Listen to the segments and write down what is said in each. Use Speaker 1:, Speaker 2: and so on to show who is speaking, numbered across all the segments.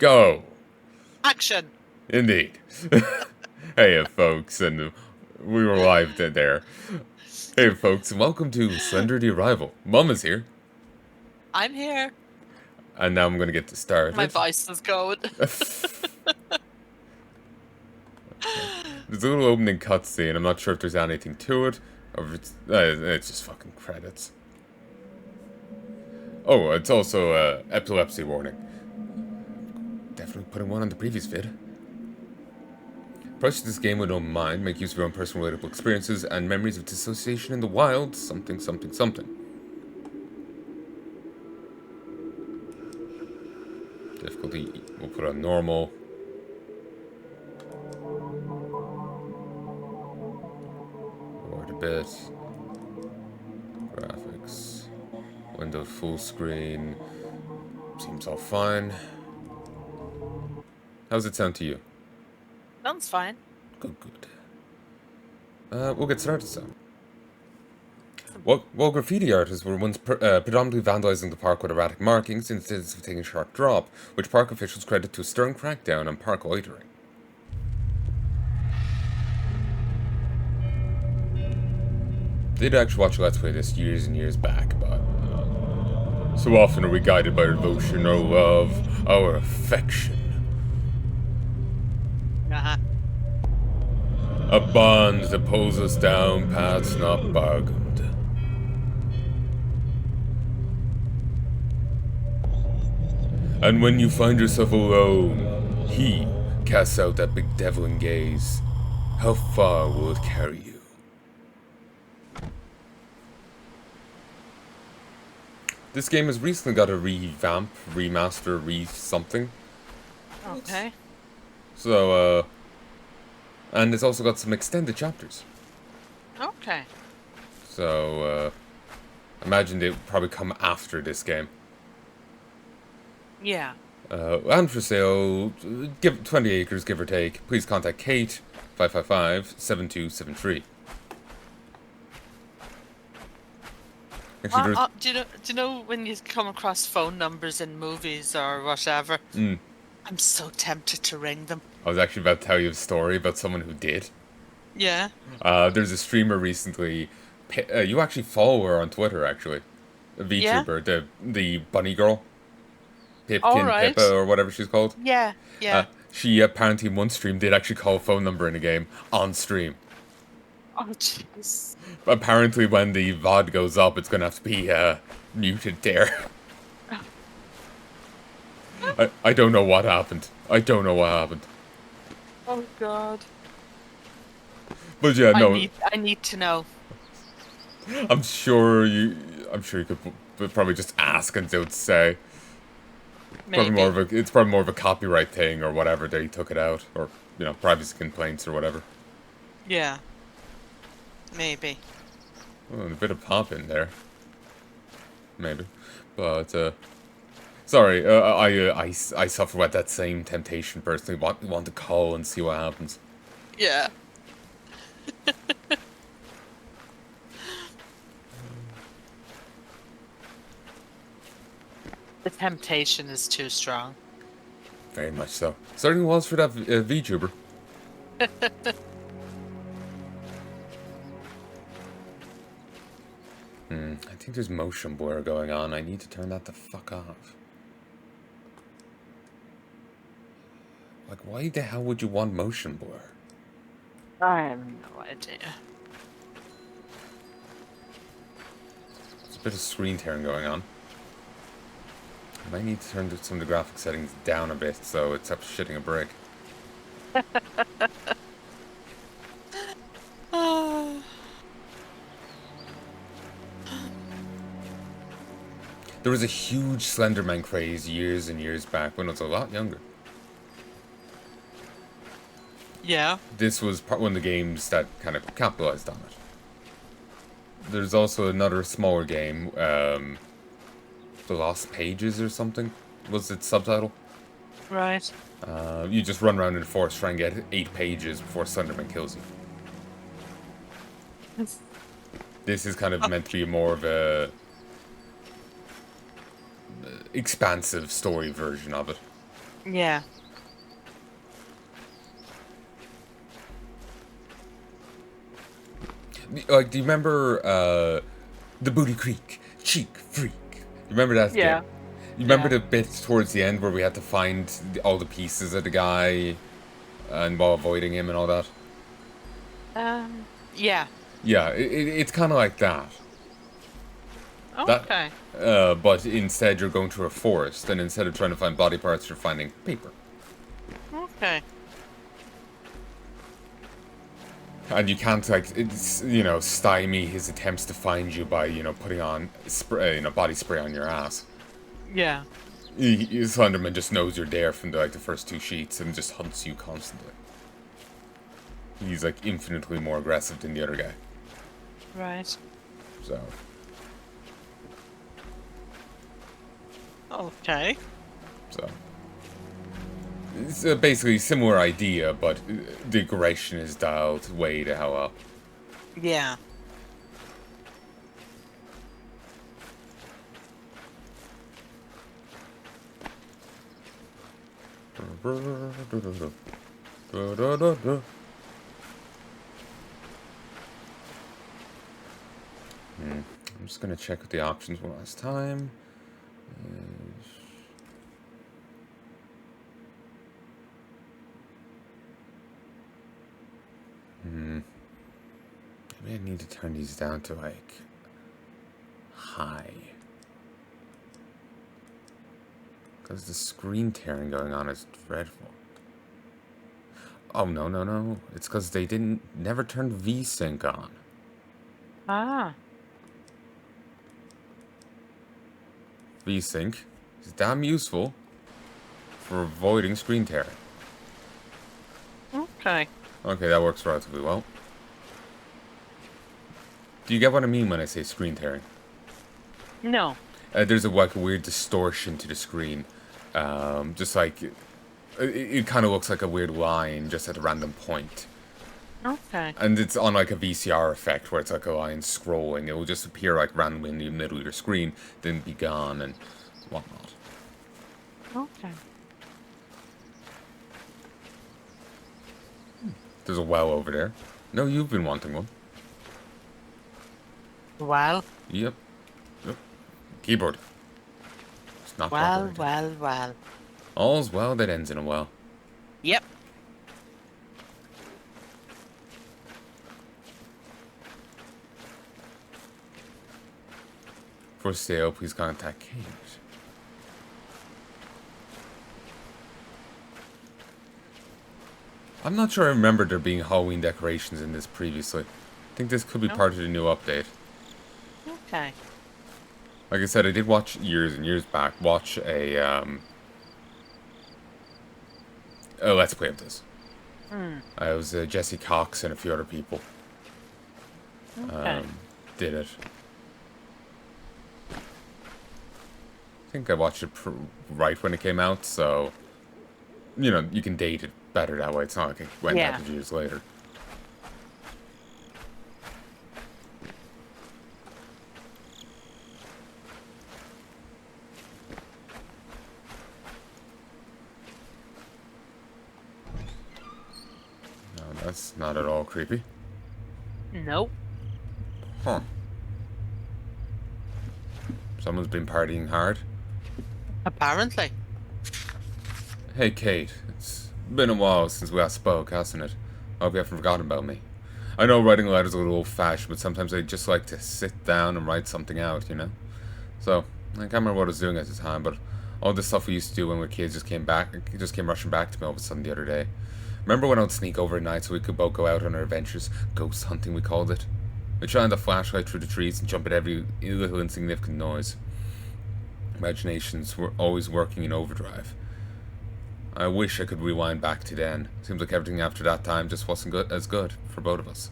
Speaker 1: Go!
Speaker 2: Action!
Speaker 1: Indeed. Hey, folks, and we were live there. Hey, folks, and welcome to Slender the Arrival. Mum is here,
Speaker 2: I'm here.
Speaker 1: and now I'm going to get
Speaker 2: My
Speaker 1: started.
Speaker 2: voice is going.
Speaker 1: There's a little opening cutscene. I'm not sure if there's anything to it, or if it's just fucking credits. Oh, it's also epilepsy warning. Definitely putting one on the previous vid. Approach this game with no mind, make use of your own personal relatable experiences and memories of dissociation in the wild, something, something, something. Difficulty, we'll put on normal. Lower it a bit. Graphics. Window full screen. Seems all fine. How's it sound to you?
Speaker 2: Sounds fine.
Speaker 1: Good, good. We'll get started, so. While graffiti artists were once predominantly vandalizing the park with erratic markings instead of taking a sharp drop, which park officials credit to a stern crackdown on park loitering. Did actually watch a Let's Play this years and years back, but so often are we guided by our devotion, our love, our affection.
Speaker 2: Uh-huh.
Speaker 1: A bond that pulls us down paths not bargained. And when you find yourself alone, he casts out that big devil and gaze. How far will it carry you? This game has recently got a revamp, remaster, re-something.
Speaker 2: Okay.
Speaker 1: So, and it's also got some extended chapters.
Speaker 2: Okay.
Speaker 1: So, imagine they would probably come after this game.
Speaker 2: Yeah.
Speaker 1: And for sale, give 20 acres, give or take. Please contact Kate, 555-7273. Actually,
Speaker 2: Do you know when you come across phone numbers in movies or whatever? I'm so tempted to ring them.
Speaker 1: I was actually about to tell you a story about someone who did.
Speaker 2: Yeah.
Speaker 1: There's a streamer recently. You actually follow her on Twitter, actually. A
Speaker 2: Yeah.
Speaker 1: VTuber, the bunny girl.
Speaker 2: All
Speaker 1: Pipkin
Speaker 2: right.
Speaker 1: Pippa, or whatever she's called.
Speaker 2: Yeah. Yeah.
Speaker 1: She apparently in one stream did actually call a phone number in a game on stream.
Speaker 2: Oh, jeez.
Speaker 1: Apparently when the VOD goes up, it's gonna have to be muted there. I don't know what happened. I don't know what happened.
Speaker 2: Oh God.
Speaker 1: But yeah, no.
Speaker 2: I need to know.
Speaker 1: I'm sure you could probably just ask and they would say.
Speaker 2: Maybe.
Speaker 1: It's probably more of a copyright thing or whatever. They took it out, or privacy complaints or whatever.
Speaker 2: Yeah. Maybe.
Speaker 1: Oh, a bit of pop in there, maybe, but sorry. I suffer with that same temptation personally. Want to call and see what happens.
Speaker 2: Yeah. The temptation is too strong.
Speaker 1: Very much so. Starting was for that VTuber. I think there's motion blur going on. I need to turn that the fuck off. Like, why the hell would you want motion blur?
Speaker 2: I have no idea.
Speaker 1: There's a bit of screen tearing going on. I might need to turn some of the graphic settings down a bit so it stops shitting a brick. There was a huge Slenderman craze years and years back when I was a lot younger.
Speaker 2: Yeah.
Speaker 1: This was one of the games that kind of capitalized on it. There's also another smaller game, The Lost Pages or something, was its subtitle.
Speaker 2: Right.
Speaker 1: You just run around in the forest trying to get 8 pages before Slenderman kills you. This is kind of meant to be more of a expansive story version of it.
Speaker 2: Yeah.
Speaker 1: Like, do you remember the Booty Creek Cheek Freak? You remember that game?
Speaker 2: Yeah.
Speaker 1: You remember
Speaker 2: Yeah.
Speaker 1: the bit towards the end where we had to find all the pieces of the guy and while avoiding him and all that?
Speaker 2: Yeah.
Speaker 1: Yeah, it's kind of like that. That,
Speaker 2: Okay.
Speaker 1: but instead you're going through a forest, and instead of trying to find body parts, you're finding paper.
Speaker 2: Okay.
Speaker 1: And you can't, like, it's, stymie his attempts to find you by, putting on spray, body spray on your ass.
Speaker 2: Yeah.
Speaker 1: Slenderman just knows you're there from the first two sheets and just hunts you constantly. He's like infinitely more aggressive than the other guy.
Speaker 2: Right.
Speaker 1: So.
Speaker 2: Okay.
Speaker 1: So. It's basically a similar idea, but the aggression is dialed way the hell up.
Speaker 2: Yeah.
Speaker 1: I'm just gonna check the options one last time. Maybe I need to turn these down to like high. Because the screen tearing going on is dreadful. Oh, no, no, no. It's because they never turned VSync on.
Speaker 2: Ah.
Speaker 1: VSync is damn useful for avoiding screen tearing.
Speaker 2: Okay.
Speaker 1: Okay, that works relatively well. Do you get what I mean when I say screen tearing?
Speaker 2: No.
Speaker 1: There's a weird distortion to the screen. Just like... It kind of looks like a weird line just at a random point.
Speaker 2: Okay.
Speaker 1: And it's on like a VCR effect where it's like a line scrolling. It will just appear like randomly in the middle of your screen, then be gone and whatnot.
Speaker 2: Okay.
Speaker 1: There's a well over there. No, you've been wanting one.
Speaker 2: Well.
Speaker 1: Yep. Keyboard. It's not
Speaker 2: Well,
Speaker 1: cooperating.
Speaker 2: well, well.
Speaker 1: All's well that ends in a well.
Speaker 2: Yep.
Speaker 1: For sale, please contact Kate. I'm not sure I remember there being Halloween decorations in this previously. I think this could be part of the new update.
Speaker 2: Okay.
Speaker 1: Like I said, I did watch years and years back, watch a Let's Play of this. It was Jesse Cox and a few other people
Speaker 2: Okay.
Speaker 1: did it. I think I watched it right when it came out, so, you can date it better that way. It's not like it went out years later. No, that's not at all creepy.
Speaker 2: Nope.
Speaker 1: Huh. Someone's been partying hard.
Speaker 2: Apparently.
Speaker 1: Hey, Kate. It's been a while since we last spoke, hasn't it? I hope you haven't forgotten about me. I know writing letters is a little old-fashioned, but sometimes I just like to sit down and write something out, So, I can't remember what I was doing at the time, but all the stuff we used to do when we were kids just came rushing back to me all of a sudden the other day. Remember when I'd sneak over at night so we could both go out on our adventures? Ghost hunting, we called it. We'd shine the flashlight through the trees and jump at every little insignificant noise. Imaginations were always working in overdrive. I wish I could rewind back to then. Seems like everything after that time just wasn't as good for both of us.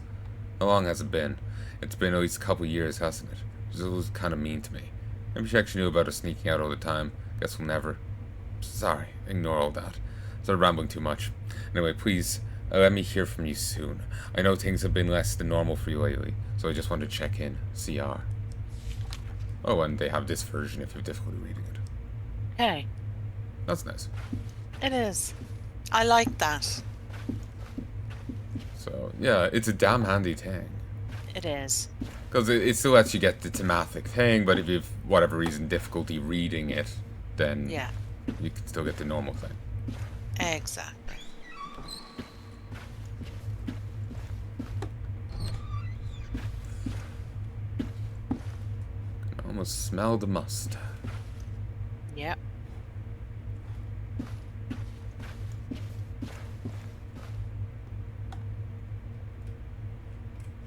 Speaker 1: How long has it been? It's been at least a couple of years, hasn't it? She was kind of mean to me. Maybe she actually knew about us sneaking out all the time. Guess we'll never. Sorry, ignore all that. Started rambling too much. Anyway, please, let me hear from you soon. I know things have been less than normal for you lately, so I just wanted to check in. CR. Oh, and they have this version if you have difficulty reading it.
Speaker 2: Hey.
Speaker 1: That's nice.
Speaker 2: It is. I like that.
Speaker 1: So, yeah, it's a damn handy thing.
Speaker 2: It is.
Speaker 1: Because it still lets you get the thematic thing, but if you've, whatever reason, difficulty reading it, then
Speaker 2: Yeah,
Speaker 1: you can still get the normal thing.
Speaker 2: exactly.
Speaker 1: I almost smell the must.
Speaker 2: Yep.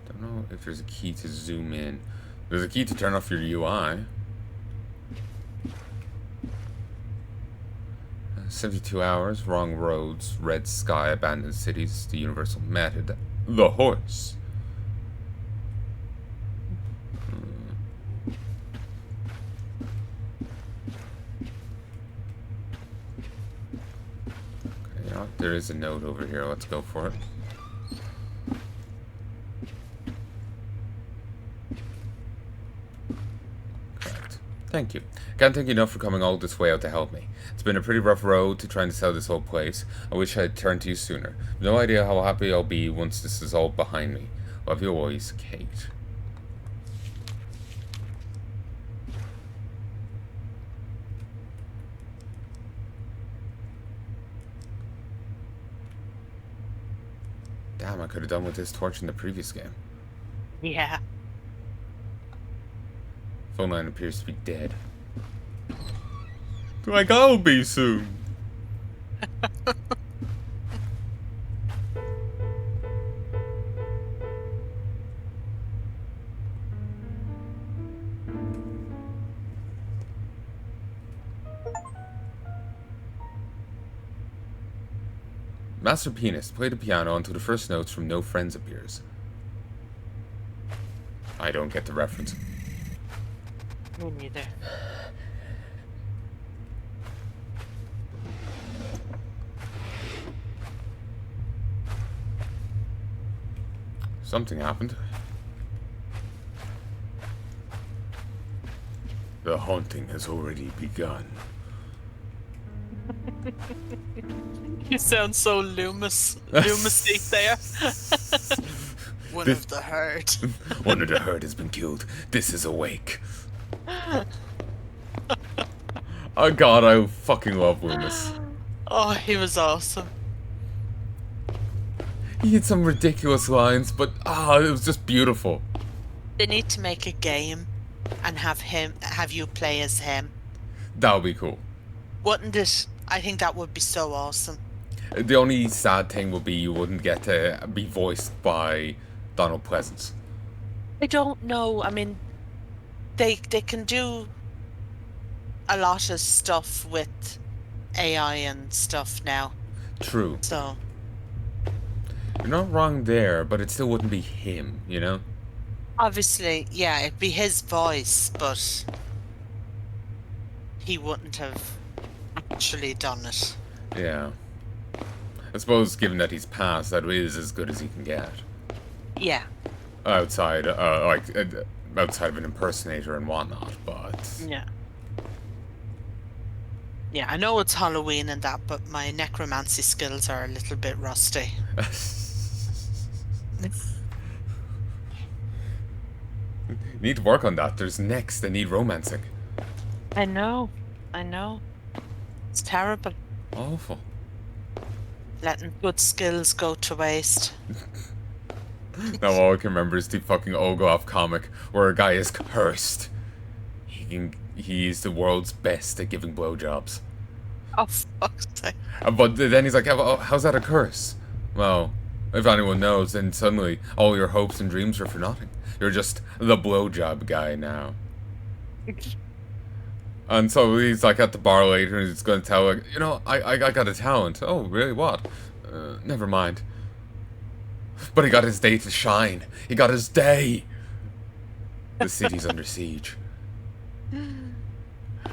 Speaker 1: Don't know if there's a key to zoom in. There's a key to turn off your UI. 72 hours, wrong roads, red sky, abandoned cities, the universal method, the horse. Okay, yeah, there is a note over here. Let's go for it. Correct. Thank you. Can't thank you enough for coming all this way out to help me. It's been a pretty rough road to trying to sell this whole place. I wish I'd turned to you sooner. No idea how happy I'll be once this is all behind me. Love you always, Kate. Damn, I could have done with this torch in the previous game.
Speaker 2: Yeah.
Speaker 1: Phone line appears to be dead. Like I'll be soon. Master Pianist, play the piano until the first notes from No Friends appears. I don't get the reference.
Speaker 2: Me neither.
Speaker 1: Something happened. The haunting has already begun.
Speaker 2: You sound so Loomis-y there. One of the herd.
Speaker 1: One of the herd has been killed. This is awake. Oh god, I fucking love Loomis.
Speaker 2: Oh, he was awesome.
Speaker 1: He had some ridiculous lines, but it was just beautiful.
Speaker 2: They need to make a game and have you play as him.
Speaker 1: That would be cool.
Speaker 2: Wouldn't it? I think that would be so awesome.
Speaker 1: The only sad thing would be you wouldn't get to be voiced by Donald Pleasance.
Speaker 2: I don't know. I mean, they can do a lot of stuff with AI and stuff now.
Speaker 1: True.
Speaker 2: So
Speaker 1: You're not wrong there, but it still wouldn't be him, you know?
Speaker 2: obviously, yeah, it'd be his voice, but he wouldn't have actually done it.
Speaker 1: Yeah. I suppose, given that he's passed, that is as good as he can get.
Speaker 2: Yeah.
Speaker 1: Outside, outside of an impersonator and whatnot, but...
Speaker 2: Yeah. Yeah, I know it's Halloween and that, but my necromancy skills are a little bit rusty.
Speaker 1: Need to work on that. There's necks that need romancing.
Speaker 2: I know. It's terrible.
Speaker 1: Awful.
Speaker 2: Letting good skills go to waste.
Speaker 1: Now all I can remember is the fucking Olgoff comic where a guy is cursed. He's the world's best at giving blowjobs.
Speaker 2: Oh, fuck's sake.
Speaker 1: But then he's like, how's that a curse? Well, if anyone knows, then suddenly all your hopes and dreams are for nothing. You're just the blowjob guy now. And so he's like at the bar later and he's going to tell, like, you know, I got a talent. Oh, really? What? Never mind. But he got his day to shine. He got his day. The city's under siege.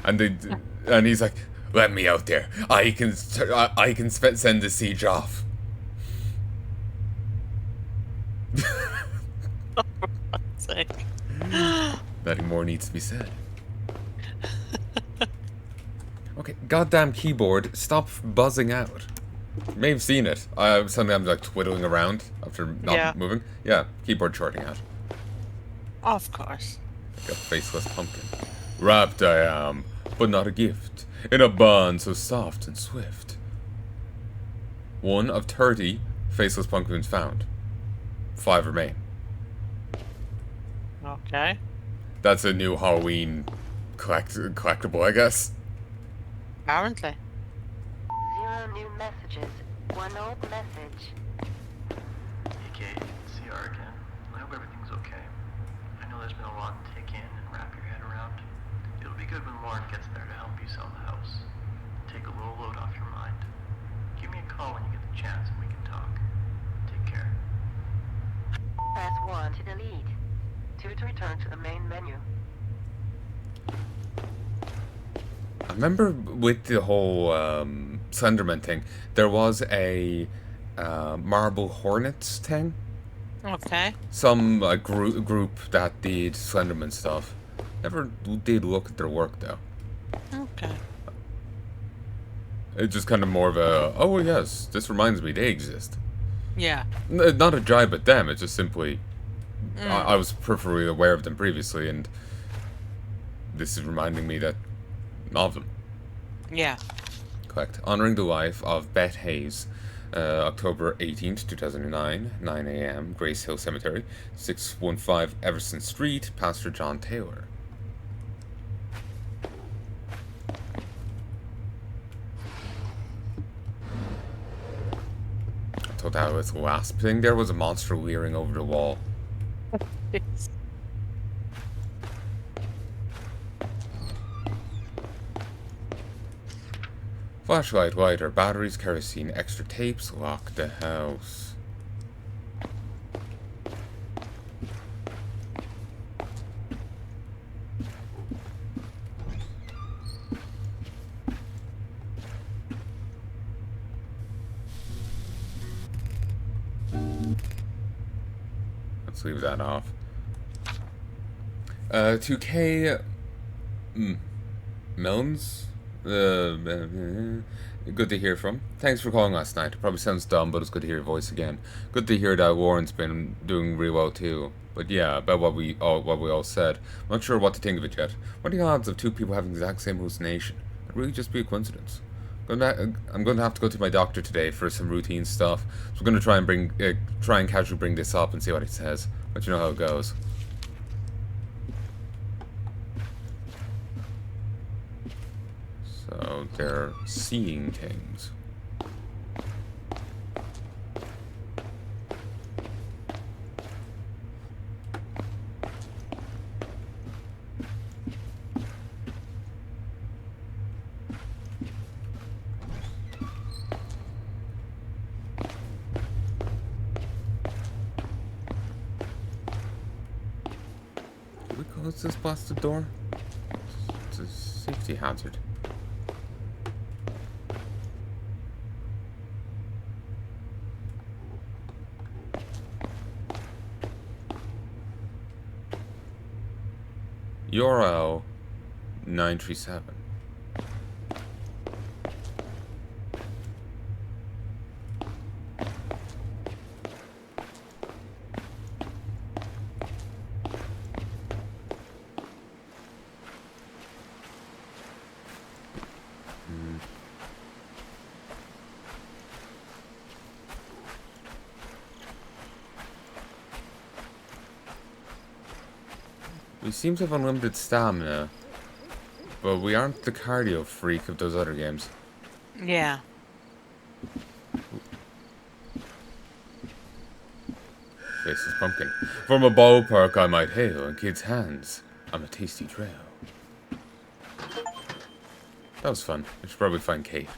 Speaker 1: And he's like, let me out there. I can send the siege off.
Speaker 2: Oh, for fuck's sake.
Speaker 1: Nothing more needs to be said. Okay, goddamn keyboard, stop buzzing out. You may have seen it. Suddenly I'm like twiddling around after
Speaker 2: Yeah,
Speaker 1: not moving. Yeah, keyboard shorting out.
Speaker 2: of course.
Speaker 1: Like a faceless pumpkin. Wrapped I am, but not a gift, in a bond so soft and swift. One of 30 faceless pumpkins found. 5 remain.
Speaker 2: Okay.
Speaker 1: That's a new Halloween collectible, I guess.
Speaker 2: Apparently.
Speaker 3: 0 new messages. 1 old message.
Speaker 4: Hey Kate, it's CR again. I hope everything's okay. I know there's been a lot to take in and wrap your head around. It'll be good when Lauren gets there to help you sell the house. Take a little load off your mind. Give me a call when you get the chance and we can talk. Take care.
Speaker 3: Press 1 to delete. 2 to return to the main menu.
Speaker 1: I remember with the whole Slenderman thing, there was a Marble Hornets thing.
Speaker 2: Okay.
Speaker 1: Some group that did Slenderman stuff. Never did look at their work though.
Speaker 2: Okay.
Speaker 1: It's just kind of more of a, oh yes, this reminds me they exist.
Speaker 2: Yeah.
Speaker 1: Not a jibe at them, it's just simply, I was peripherally aware of them previously, and this is reminding me that of them.
Speaker 2: Yeah.
Speaker 1: Correct. Honoring the life of Beth Hayes, October 18th, 2009, 9 a.m., Grace Hill Cemetery, 615 Everson Street, Pastor John Taylor. I thought that was the last thing. There was a monster leering over the wall. Flashlight, lighter, batteries, kerosene, extra tapes, lock the house. Let's leave that off. 2K Melons? Good to hear from. Thanks for calling last night. It probably sounds dumb, but it's good to hear your voice again. Good to hear that Warren's been doing really well too. But yeah, about what we all said. I'm not sure what to think of it yet. What are the odds of 2 people having the exact same hallucination? It'd really just be a coincidence. I'm going to have to go to my doctor today for some routine stuff. So I'm going to try and casually bring this up and see what he says. Let you know how it goes. So they're seeing things. Did we close this blasted door? It's a safety hazard. URL 937. We seem to have unlimited stamina, but we aren't the cardio freak of those other games.
Speaker 2: Yeah.
Speaker 1: Faceless pumpkin. From a ballpark I might hail, in kids' hands, I'm a tasty trail. That was fun. I should probably find Kate.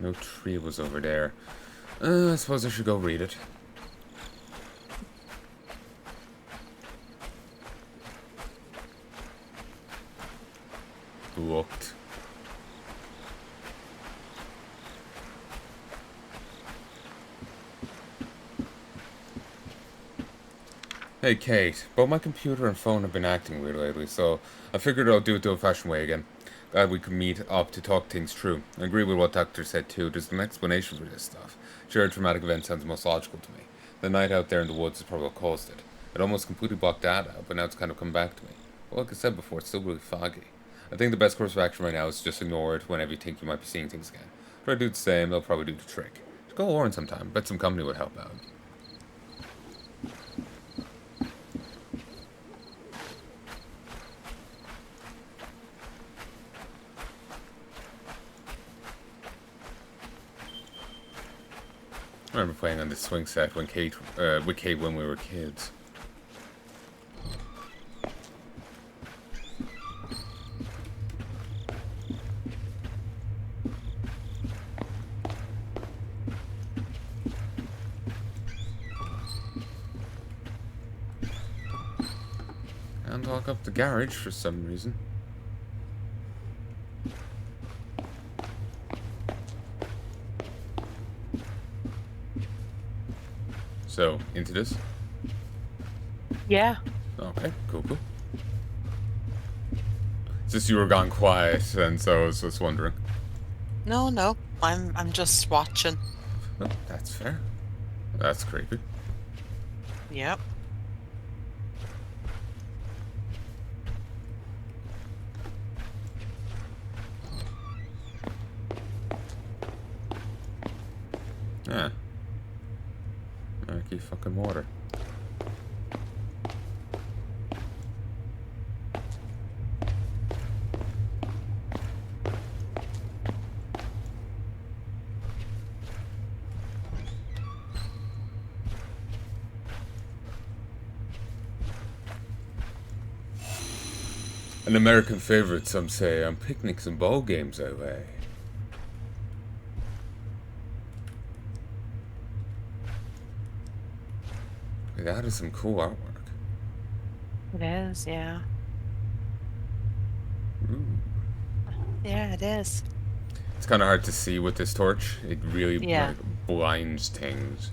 Speaker 1: No tree was over there. I suppose I should go read it. Looked. Hey Kate, both my computer and phone have been acting weird lately, so I figured I'll do it the old-fashioned way again. Glad we could meet up to talk things through. I agree with what Doctor said too. There's an explanation for this stuff. Sure, a traumatic event sounds most logical to me. The night out there in the woods is probably what caused it. It almost completely blocked that out, but now it's kind of come back to me. Well, like I said before, it's still really foggy. I think the best course of action right now is just ignore it whenever you think you might be seeing things again. Try to do the same, they'll probably do the trick. Just go Lauren sometime. Bet some company would help out. I remember playing on this swing set when with Kate when we were kids. And lock up the garage for some reason. So, into this?
Speaker 2: Yeah.
Speaker 1: Okay, cool. It's just you were gone quiet, and so I was just wondering.
Speaker 2: No. I'm just watching.
Speaker 1: Oh, that's fair. That's creepy.
Speaker 2: Yep.
Speaker 1: Yeah. Murky fucking water. An American favorite, some say, on picnics and ball games away. That is some cool artwork.
Speaker 2: It is, yeah.
Speaker 1: Ooh.
Speaker 2: Yeah, it is.
Speaker 1: It's kind of hard to see with this torch. It really
Speaker 2: Yeah.
Speaker 1: like, blinds things.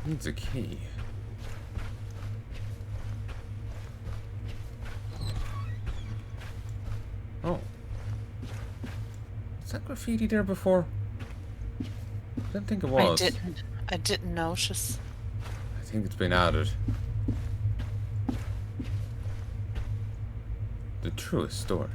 Speaker 1: Needs a key. Oh. Is that graffiti there before? I didn't think it was.
Speaker 2: I didn't notice.
Speaker 1: I think it's been added. The truest story.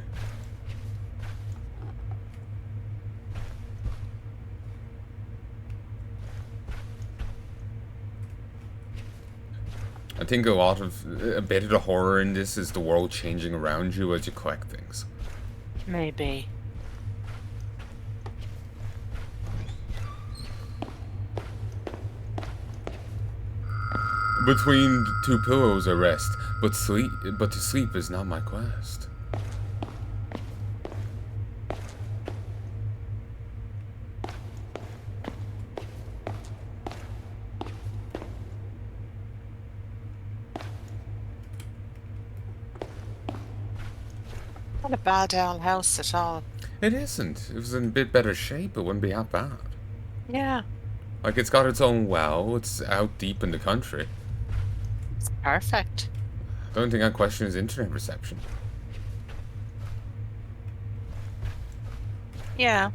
Speaker 1: I think a bit of the horror in this is the world changing around you as you collect things.
Speaker 2: Maybe.
Speaker 1: Between two pillows I rest, but to sleep is not my quest.
Speaker 2: Not a bad old house at all.
Speaker 1: It isn't. If it was in a bit better shape, it wouldn't be that bad.
Speaker 2: Yeah.
Speaker 1: Like, it's got its own well, it's out deep in the country.
Speaker 2: It's perfect.
Speaker 1: The only thing I question is internet reception.
Speaker 2: Yeah.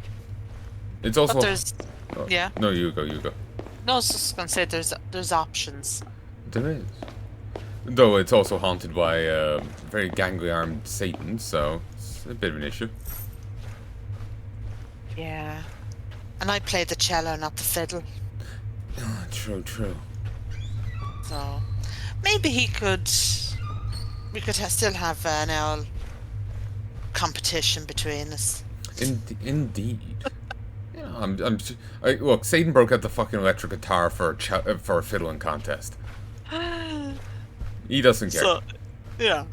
Speaker 1: It's also...
Speaker 2: But there's...
Speaker 1: Oh,
Speaker 2: yeah.
Speaker 1: No, you go.
Speaker 2: No, I was just gonna say there's options.
Speaker 1: There is. Though it's also haunted by a very gangly armed Satan, so it's a bit of an issue.
Speaker 2: Yeah. And I play the cello, not the fiddle.
Speaker 1: Oh, true.
Speaker 2: So maybe we could still have an old competition between us.
Speaker 1: Indeed. Yeah, look, Satan broke out the fucking electric guitar for a fiddling contest. He doesn't care.
Speaker 2: So, yeah.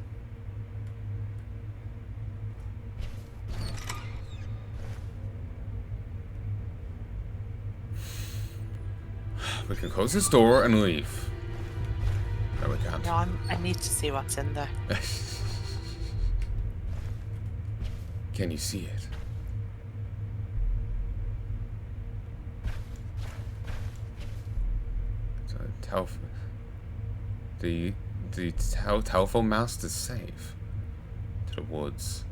Speaker 1: We can close this door and leave. No, we can't.
Speaker 2: No, I need to see what's in there.
Speaker 1: Can you see it? telephone mast is safe. To the woods.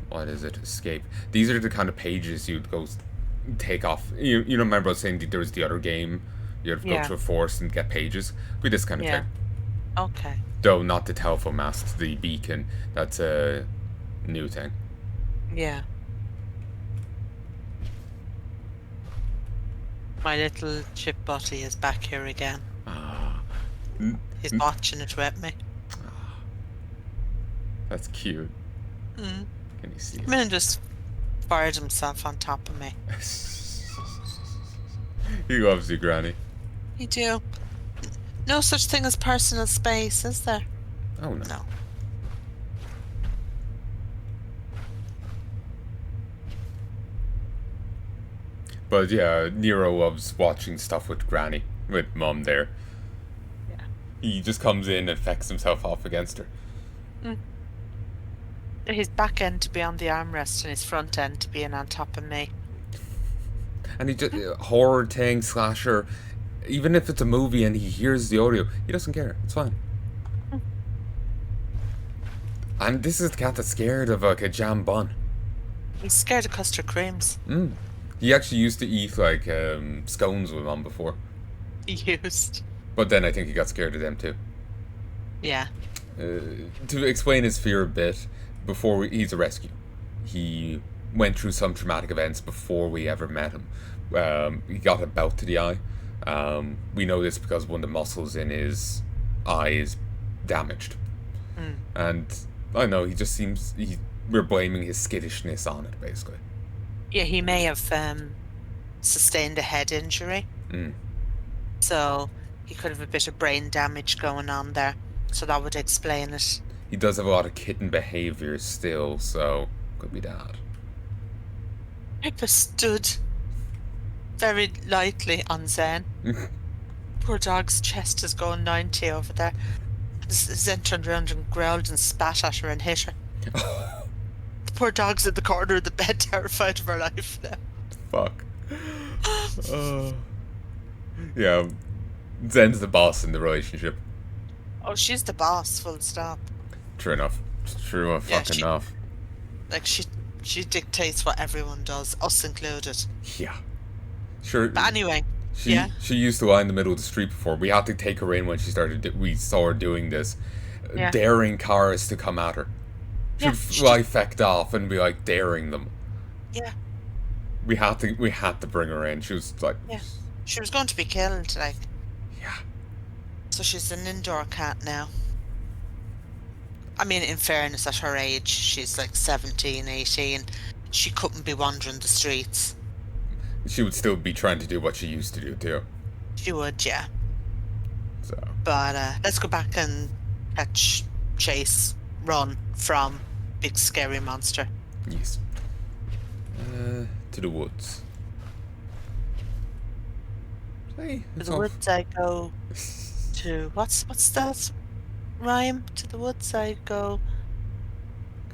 Speaker 1: What is it? Escape. These are the kind of pages you'd go take off. You remember I was saying there was the other game? You'd go to a forest and get pages? With this kind of thing.
Speaker 2: Okay.
Speaker 1: Though not the telephone mast, the beacon. That's a new thing.
Speaker 2: Yeah. My little chip butty is back here again.
Speaker 1: Ah.
Speaker 2: He's watching it with me.
Speaker 1: That's cute.
Speaker 2: Mm.
Speaker 1: Can you see
Speaker 2: I mean, just fired himself on top of me.
Speaker 1: He loves you, Granny.
Speaker 2: You do. No such thing as personal space, is there?
Speaker 1: Oh, no.
Speaker 2: No.
Speaker 1: But yeah, Nero loves watching stuff with Granny, with Mum there.
Speaker 2: Yeah.
Speaker 1: He just comes in and affects himself off against her.
Speaker 2: Mm. His back end to be on the armrest and his front end to being on top of me.
Speaker 1: And he just, horror thing, slasher, even if it's a movie and he hears the audio, he doesn't care. It's fine.
Speaker 2: Mm.
Speaker 1: And this is the cat that's scared of like a jam bun.
Speaker 2: He's scared of custard creams.
Speaker 1: Mm. He actually used to eat like scones with Mum before.
Speaker 2: He used.
Speaker 1: But then I think he got scared of them too.
Speaker 2: Yeah.
Speaker 1: To explain his fear a bit, before he's a rescue, he went through some traumatic events before we ever met him. He got a bout to the eye. We know this because one of the muscles in his eye is damaged.
Speaker 2: Mm.
Speaker 1: And I know, he just seems... we're blaming his skittishness on it, basically.
Speaker 2: Yeah, he may have sustained a head injury.
Speaker 1: Mm.
Speaker 2: So he could have a bit of brain damage going on there. So that would explain it.
Speaker 1: He does have a lot of kitten behaviour still, so could be that.
Speaker 2: Pippa stood very lightly on Zen. Poor dog's chest is going 90 over there. Zen turned around and growled and spat at her and hit her. The poor dog's in the corner of the bed, terrified of her life now.
Speaker 1: Fuck. Yeah, Zen's the boss in the relationship.
Speaker 2: Oh, she's the boss, full stop.
Speaker 1: True enough. True enough,
Speaker 2: Yeah,
Speaker 1: fucking enough.
Speaker 2: Like, she dictates what everyone does, us included.
Speaker 1: Yeah. Sure.
Speaker 2: But anyway,
Speaker 1: She used to lie in the middle of the street before. We had to take her in when she started. We saw her doing this, daring cars to come at her. She'd fly fecked off and be like daring them.
Speaker 2: Yeah.
Speaker 1: We had to bring her in. She was like.
Speaker 2: Yeah. She was going to be killed, like.
Speaker 1: Yeah.
Speaker 2: So she's an indoor cat now. I mean, in fairness, at her age, she's like 17, 18. She couldn't be wandering the streets.
Speaker 1: She would still be trying to do what she used to do too.
Speaker 2: She would, yeah.
Speaker 1: So.
Speaker 2: But let's go back and catch, chase, run from big scary monster.
Speaker 1: Yes. To the woods. Hey,
Speaker 2: To the woods I go to... What's that rhyme? To the woods I go...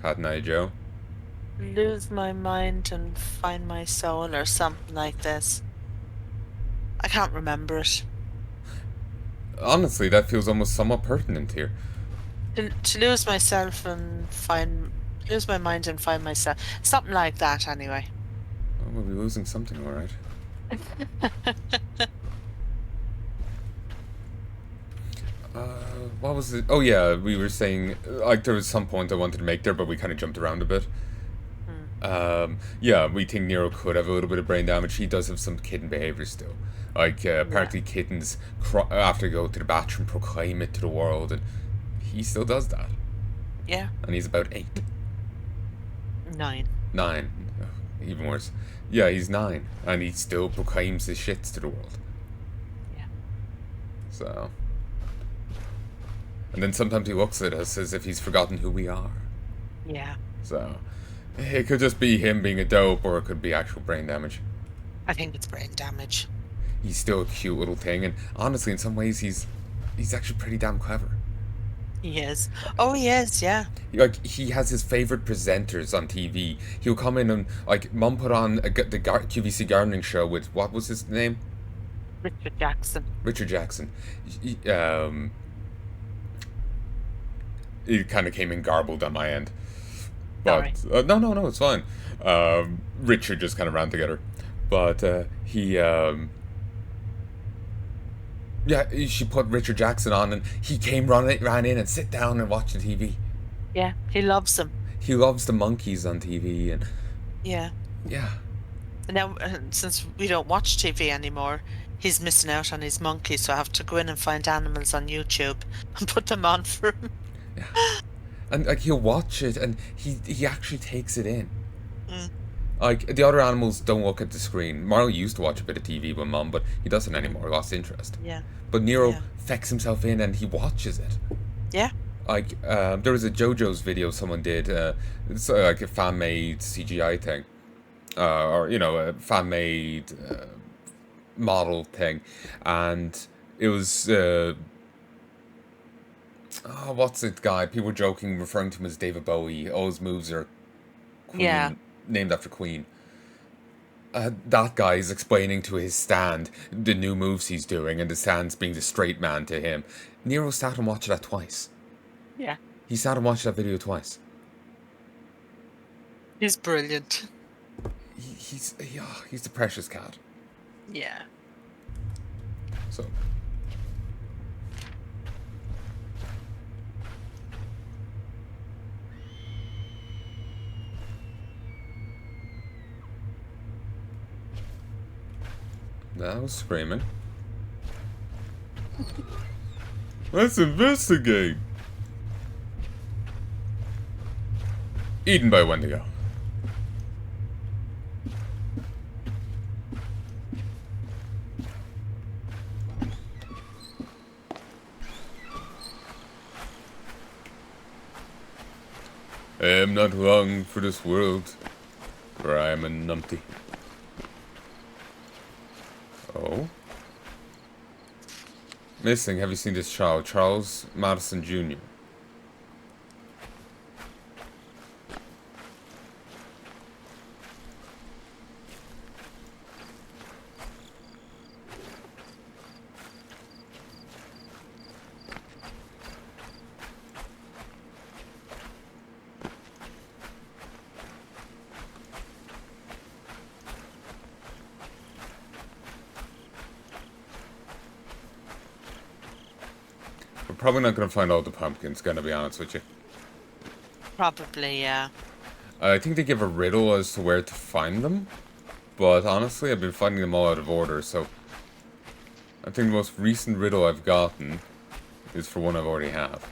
Speaker 1: Palanai, Joe.
Speaker 2: Lose my mind and find my soul, or something like this. I can't remember it.
Speaker 1: Honestly, that feels almost somewhat pertinent here.
Speaker 2: To lose myself and lose my mind and find myself. Something like that, anyway.
Speaker 1: Oh, we'll be losing something, alright. What was it? Oh yeah, we were saying, like, there was some point I wanted to make there, but we kind of jumped around a bit. Yeah, we think Nero could have a little bit of brain damage. He does have some kitten behavior still. Like, apparently kittens after go to the bathroom proclaim it to the world, and he still does that.
Speaker 2: Yeah.
Speaker 1: And he's about 8.
Speaker 2: 9.
Speaker 1: 9. Oh, even worse. Yeah, he's 9, and he still proclaims his shits to the world.
Speaker 2: Yeah.
Speaker 1: So. And then sometimes he looks at us as if he's forgotten who we are.
Speaker 2: Yeah.
Speaker 1: So. It could just be him being a dope, or it could be actual brain damage.
Speaker 2: I think it's brain damage.
Speaker 1: He's still a cute little thing, and honestly, in some ways, he's actually pretty damn clever.
Speaker 2: He is. Oh, he is, yeah.
Speaker 1: Like, he has his favourite presenters on TV. He'll come in and, like, Mum put on the QVC gardening show with, what was his name?
Speaker 2: Richard Jackson.
Speaker 1: Richard Jackson. It kind of came in garbled on my end.
Speaker 2: Sorry.
Speaker 1: But, no, it's fine. Richard just kind of ran together. But, yeah, she put Richard Jackson on, and he ran in and sit down and watch the TV.
Speaker 2: Yeah, he loves them.
Speaker 1: He loves the monkeys on TV, and
Speaker 2: Yeah.
Speaker 1: yeah.
Speaker 2: And now, since we don't watch TV anymore, he's missing out on his monkeys, so I have to go in and find animals on YouTube and put them on for him.
Speaker 1: Yeah. And like he'll watch it, and he actually takes it in.
Speaker 2: Mm.
Speaker 1: Like the other animals don't look at the screen. Marley used to watch a bit of TV with Mum, but he doesn't anymore. He lost interest.
Speaker 2: Yeah.
Speaker 1: But Nero
Speaker 2: Yeah.
Speaker 1: fecks himself in, and he watches it.
Speaker 2: Yeah.
Speaker 1: Like there was a JoJo's video someone did. It's like a fan made CGI thing, or a fan made model thing, and it was. What's it, guy? People were joking, referring to him as David Bowie. All his moves are Queen,
Speaker 2: Yeah.
Speaker 1: named after Queen. That guy is explaining to his stand the new moves he's doing, and the stand's being the straight man to him. Nero sat and watched that twice.
Speaker 2: Yeah.
Speaker 1: He sat and watched that video twice.
Speaker 2: He's brilliant.
Speaker 1: He's the precious cat.
Speaker 2: Yeah.
Speaker 1: So. That was screaming. Let's investigate. Eaten by Wendigo. I am not long for this world, for I am a numpty. Oh? Missing, have you seen this child? Charles Madison Jr. We're probably not going to find all the pumpkins, gonna be honest with you.
Speaker 2: Probably, yeah.
Speaker 1: I think they give a riddle as to where to find them, but honestly, I've been finding them all out of order, so I think the most recent riddle I've gotten is for one I've already have.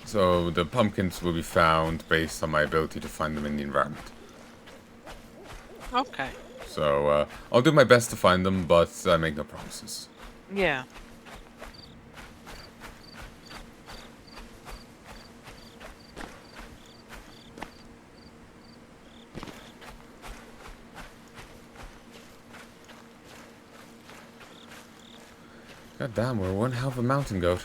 Speaker 1: So the pumpkins will be found based on my ability to find them in the environment.
Speaker 2: Okay.
Speaker 1: So I'll do my best to find them, but I make no promises.
Speaker 2: Yeah.
Speaker 1: God damn, we're one hell of a mountain goat.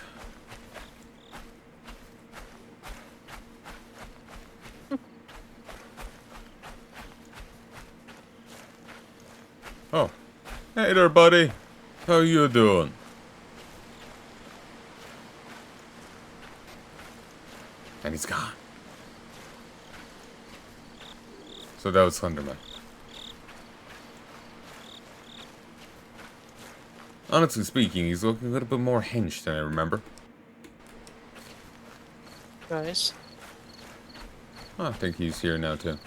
Speaker 1: Oh. Hey there, buddy. How you doing? And he's gone. So that was Slenderman. Honestly speaking, he's looking a little bit more hinged than I remember.
Speaker 2: Right.
Speaker 1: Oh, I think he's here now too.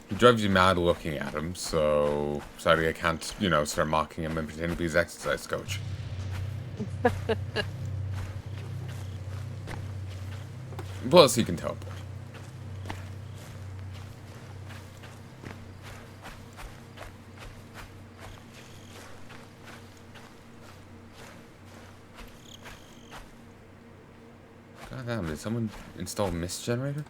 Speaker 1: He drives you mad looking at him, so sadly I can't, start mocking him and pretend to be his exercise coach. Plus, he can teleport. Damn, did someone install a mist generator?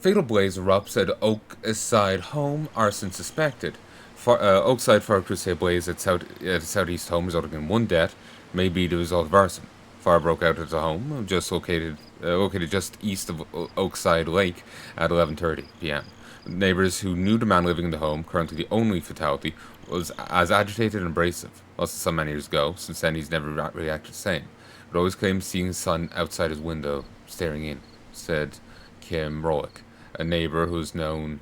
Speaker 1: Fatal blaze erupts at Oakside home. Arson suspected. Oakside Fire Crusade blaze at southeast home resulting in one death. May be the result of arson. Fire broke out at the home, located just east of Oakside Lake at 11:30 p.m. Neighbors who knew the man living in the home, currently the only fatality, was as agitated and abrasive. Lost his son many years ago. Since then, he's never reacted the same. But always claims seeing his son outside his window, staring in, said Kim Rolick, a neighbor who's known.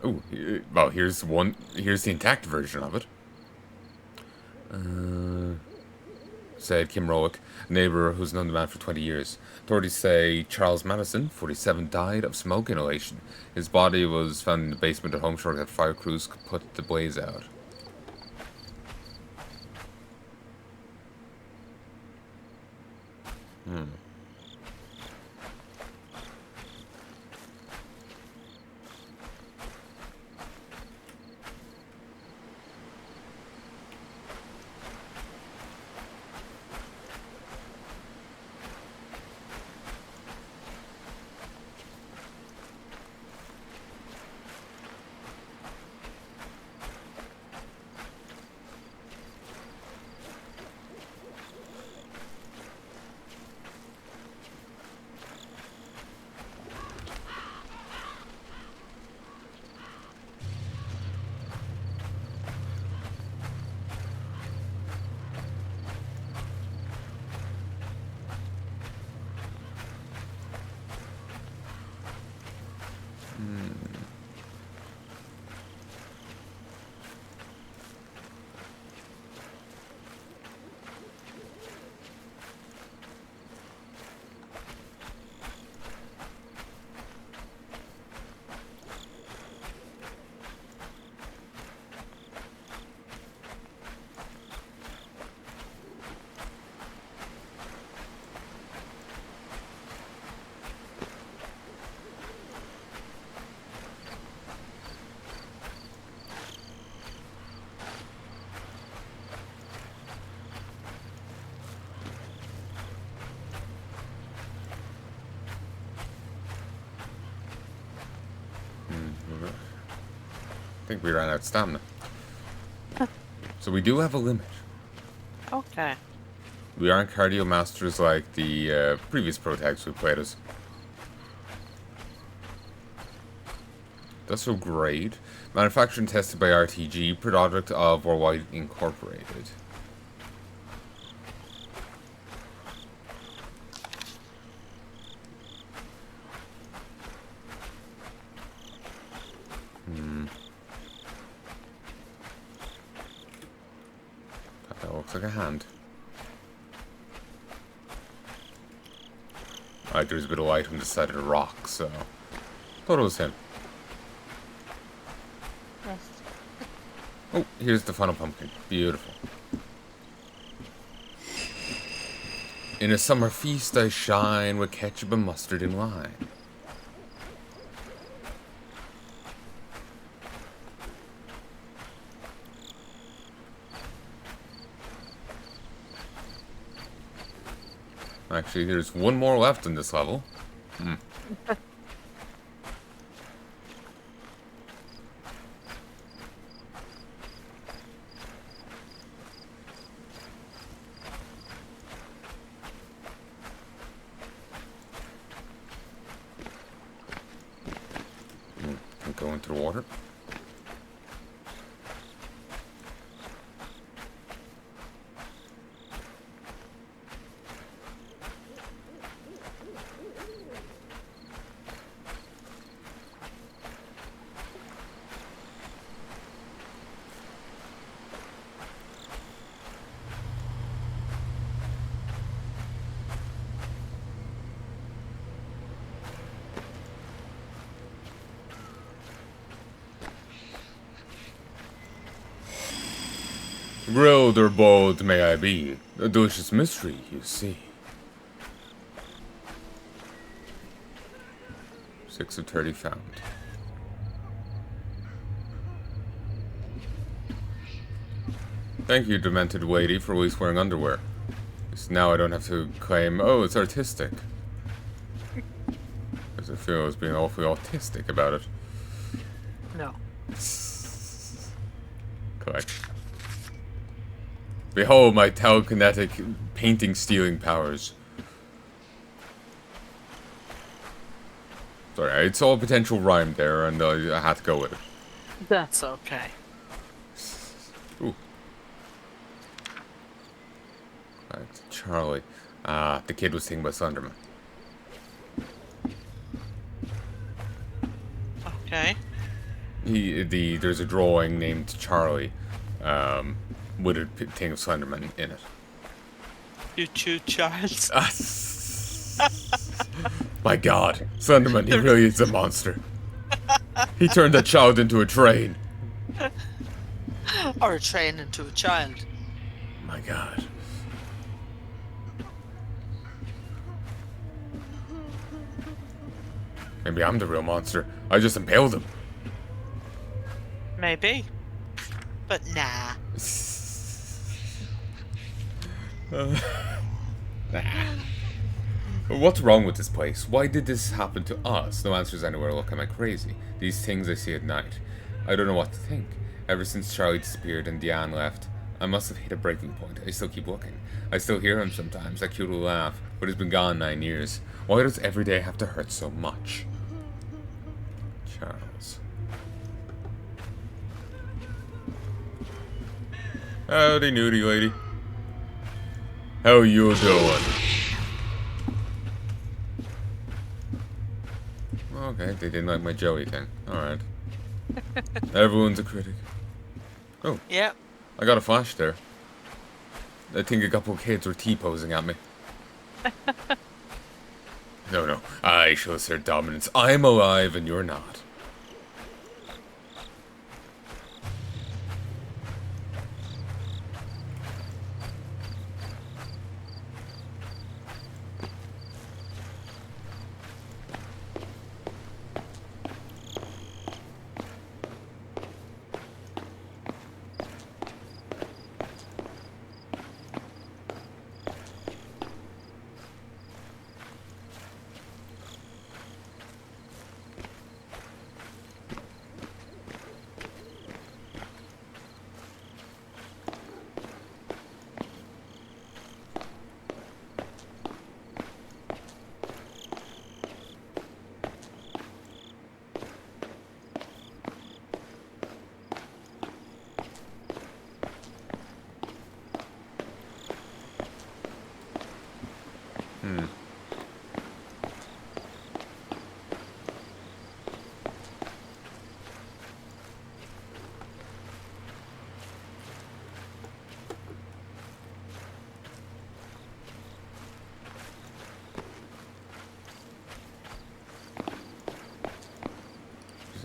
Speaker 1: Oh, well, here's the intact version of it. Said Kim Rolick, a neighbor who's known the man for 20 years. Authorities say Charles Madison, 47, died of smoke inhalation. His body was found in the basement at home shortly after fire crews could put the blaze out. I think we ran out of stamina. So we do have a limit.
Speaker 2: Okay.
Speaker 1: We aren't cardio masters like the previous protags we played as. Industrial grade. Manufactured and tested by RTG. Product of Worldwide Incorporated. That looks like a hand. Alright, there's a bit of light on the side of the rock, so thought it was him.
Speaker 2: Yes.
Speaker 1: Oh, here's the final pumpkin. Beautiful. In a summer feast I shine with ketchup and mustard and lime. Actually, there's one more left in this level. Go into the water. Grilled or boiled may I be, a delicious mystery, you see. 6 of 30 found. Thank you, demented lady, for always wearing underwear. Because now I don't have to claim, oh, it's artistic. Because I feel I was being awfully autistic about it.
Speaker 2: No.
Speaker 1: Correct. Behold my telekinetic painting-stealing powers. Sorry, I saw a potential rhyme there, and I had to go with it.
Speaker 2: That's okay.
Speaker 1: Ooh. Right, Charlie. The kid was thinking about Slenderman.
Speaker 2: Okay.
Speaker 1: There's a drawing named Charlie, with a thing of Slenderman in it.
Speaker 2: You two Charles.
Speaker 1: My God, Slenderman, he really is a monster. He turned that child into a train.
Speaker 2: Or a train into a child.
Speaker 1: My God. Maybe I'm the real monster. I just impaled him.
Speaker 2: Maybe. But nah.
Speaker 1: What's wrong with this place? Why did this happen to us? No answers anywhere. Look, am I crazy? These things I see at night. I don't know what to think. Ever since Charlie disappeared and Diane left, I must have hit a breaking point. I still keep looking. I still hear him sometimes, that cute little laugh, but he's been gone 9 years. Why does every day have to hurt so much? Charles. Howdy, nudie lady. How you doing? Okay, they didn't like my Joey thing. Alright. Everyone's a critic. Oh,
Speaker 2: Yep.
Speaker 1: I got a flash there. I think a couple of kids were T-posing at me. No. I shall assert dominance. I'm alive and you're not.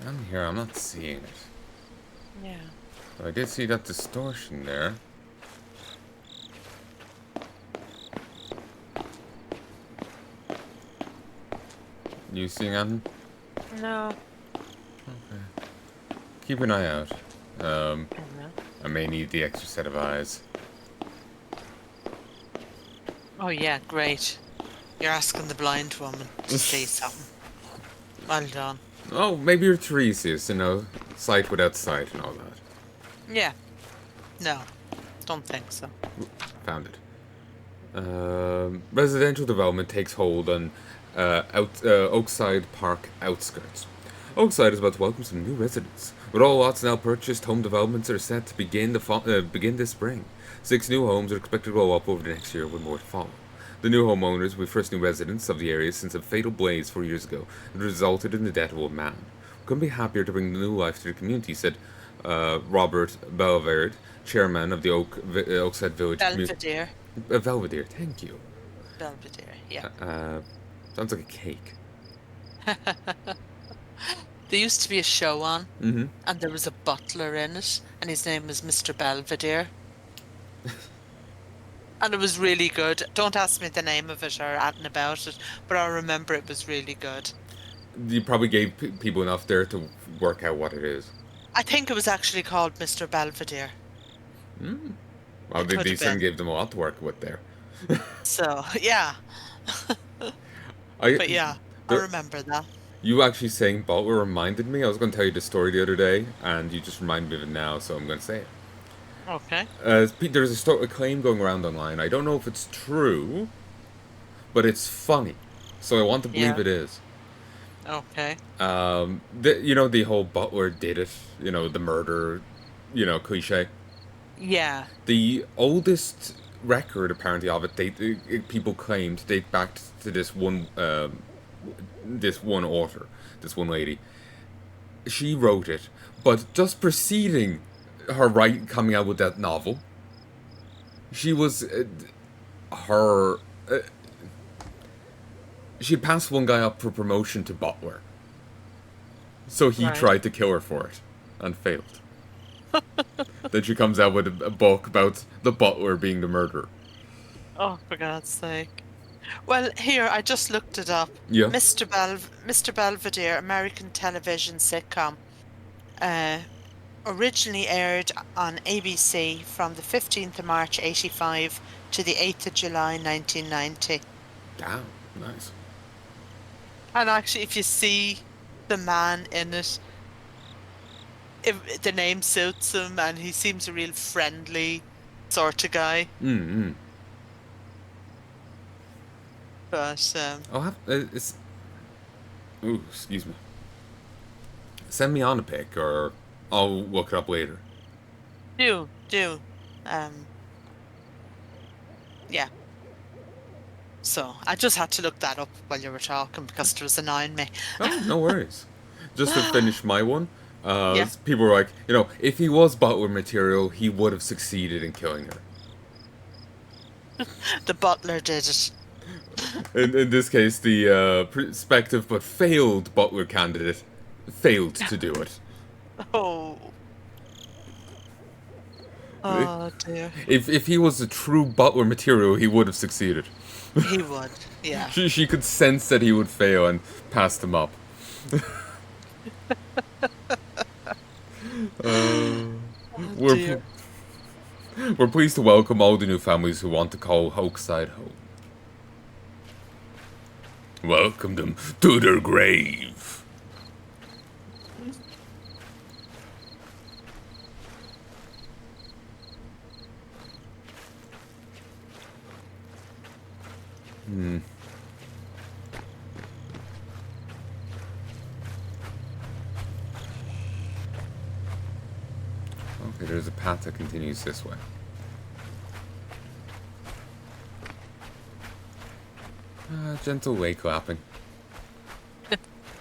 Speaker 1: I'm here, I'm not seeing it.
Speaker 2: Yeah.
Speaker 1: But I did see that distortion there. You seeing anything?
Speaker 2: No.
Speaker 1: Okay. Keep an eye out. I may need the extra set of eyes.
Speaker 2: Oh yeah, great. You're asking the blind woman to see something. Well done.
Speaker 1: Oh, maybe you're Tiresias, you know, sight without sight and all that.
Speaker 2: Yeah. No. Don't think so.
Speaker 1: Found it. Residential development takes hold on Oakside Park outskirts. Oakside is about to welcome some new residents. With all lots now purchased, home developments are set to begin this spring. 6 new homes are expected to go up over the next year, with more to follow. The new homeowners will be first new residents of the area since a fatal blaze 4 years ago that resulted in the death of a man. We couldn't be happier to bring new life to the community, said Robert Belverde, chairman of the Oakside Village
Speaker 2: Belvedere.
Speaker 1: Belvedere, thank you.
Speaker 2: Belvedere, yeah.
Speaker 1: Sounds like a cake.
Speaker 2: There used to be a show on,
Speaker 1: Mm-hmm.
Speaker 2: and there was a butler in it, and his name was Mr. Belvedere. And it was really good. Don't ask me the name of it or anything about it, but I remember it was really good.
Speaker 1: You probably gave people enough there to work out what it is.
Speaker 2: I think it was actually called Mr. Belvedere.
Speaker 1: Well,
Speaker 2: It
Speaker 1: they,
Speaker 2: could
Speaker 1: they
Speaker 2: have
Speaker 1: certainly
Speaker 2: been.
Speaker 1: gave them a lot to work with there.
Speaker 2: So, yeah.
Speaker 1: I,
Speaker 2: But yeah, I
Speaker 1: there,
Speaker 2: remember that.
Speaker 1: you actually saying Butler reminded me. I was going to tell you the story the other day, and you just reminded me of it now, so I'm going to say it.
Speaker 2: Okay.
Speaker 1: There's a claim going around online. I don't know if it's true, but it's funny, so I want to believe
Speaker 2: Yeah.
Speaker 1: it is.
Speaker 2: Okay.
Speaker 1: The whole Butler did it, the murder, cliche.
Speaker 2: Yeah.
Speaker 1: The oldest record, apparently, of it, people claimed date back to this one author, this one lady. She wrote it, but just preceding her coming out with that novel, she was her. She passed one guy up for promotion to Butler, so he
Speaker 2: Right.
Speaker 1: tried to kill her for it and failed. Then she comes out with a book about the butler being the murderer.
Speaker 2: Oh, for God's sake. Well, here, I just looked it up.
Speaker 1: Yeah.
Speaker 2: Mr. Belvedere, American television sitcom, uh, originally aired on ABC from the 15th of March 85 to the 8th of July 1990.
Speaker 1: Damn, nice.
Speaker 2: And actually, if you see the man in it, if the name suits him, and he seems a real friendly sort of guy. But
Speaker 1: I'll have it's. Ooh, excuse me. Send me on a pic, or I'll look it up later.
Speaker 2: do yeah. So I just had to look that up while you were talking because it was annoying me.
Speaker 1: Oh, no worries. Just to finish my one,
Speaker 2: Yeah.
Speaker 1: people were like, if he was butler material, he would have succeeded in killing her.
Speaker 2: The butler did it.
Speaker 1: In this case, the prospective but failed butler candidate failed to do it.
Speaker 2: Oh. Oh dear.
Speaker 1: If he was a true butler material, he would have succeeded.
Speaker 2: He would. Yeah.
Speaker 1: She could sense that he would fail and passed him up. We're,
Speaker 2: dear.
Speaker 1: we're pleased to welcome all the new families who want to call Hoaxside home. Welcome them to their grave. Okay, there's a path that continues this way. Gentle wake clapping.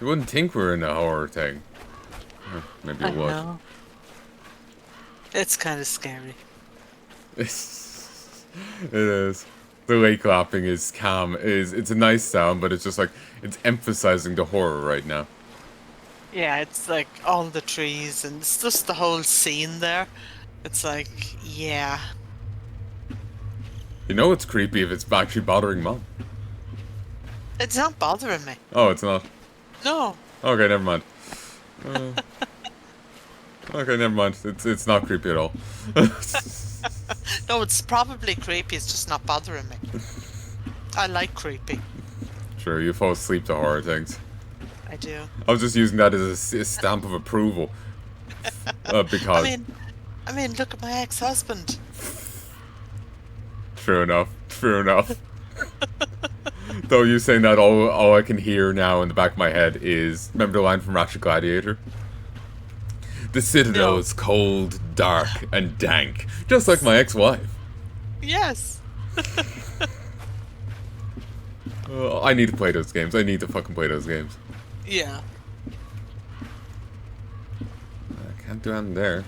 Speaker 1: You wouldn't think we're in a horror thing. Maybe
Speaker 2: I
Speaker 1: it would.
Speaker 2: know. It's kind of scary.
Speaker 1: It is. The lake clapping is calm. It's a nice sound, but it's just like it's emphasizing the horror right now.
Speaker 2: Yeah, it's like all the trees and it's just the whole scene there. It's like, yeah.
Speaker 1: You know it's creepy if it's actually bothering Mom.
Speaker 2: It's not bothering me.
Speaker 1: Oh, it's not.
Speaker 2: No.
Speaker 1: Okay, never mind. Okay, never mind. It's not creepy at all.
Speaker 2: No, it's probably creepy. It's just not bothering me. I like creepy.
Speaker 1: Sure, you fall asleep to horror things.
Speaker 2: I do.
Speaker 1: I was just using that as a stamp of approval. Because...
Speaker 2: I mean, look at my ex-husband.
Speaker 1: True enough. True enough. Though you saying that, all I can hear now in the back of my head is... Remember the line from Ratchet Gladiator? The Citadel is cold, dark, and dank. Just like my ex-wife.
Speaker 2: Yes.
Speaker 1: I need to play those games. I need to fucking play those games.
Speaker 2: Yeah.
Speaker 1: I can't do anything there.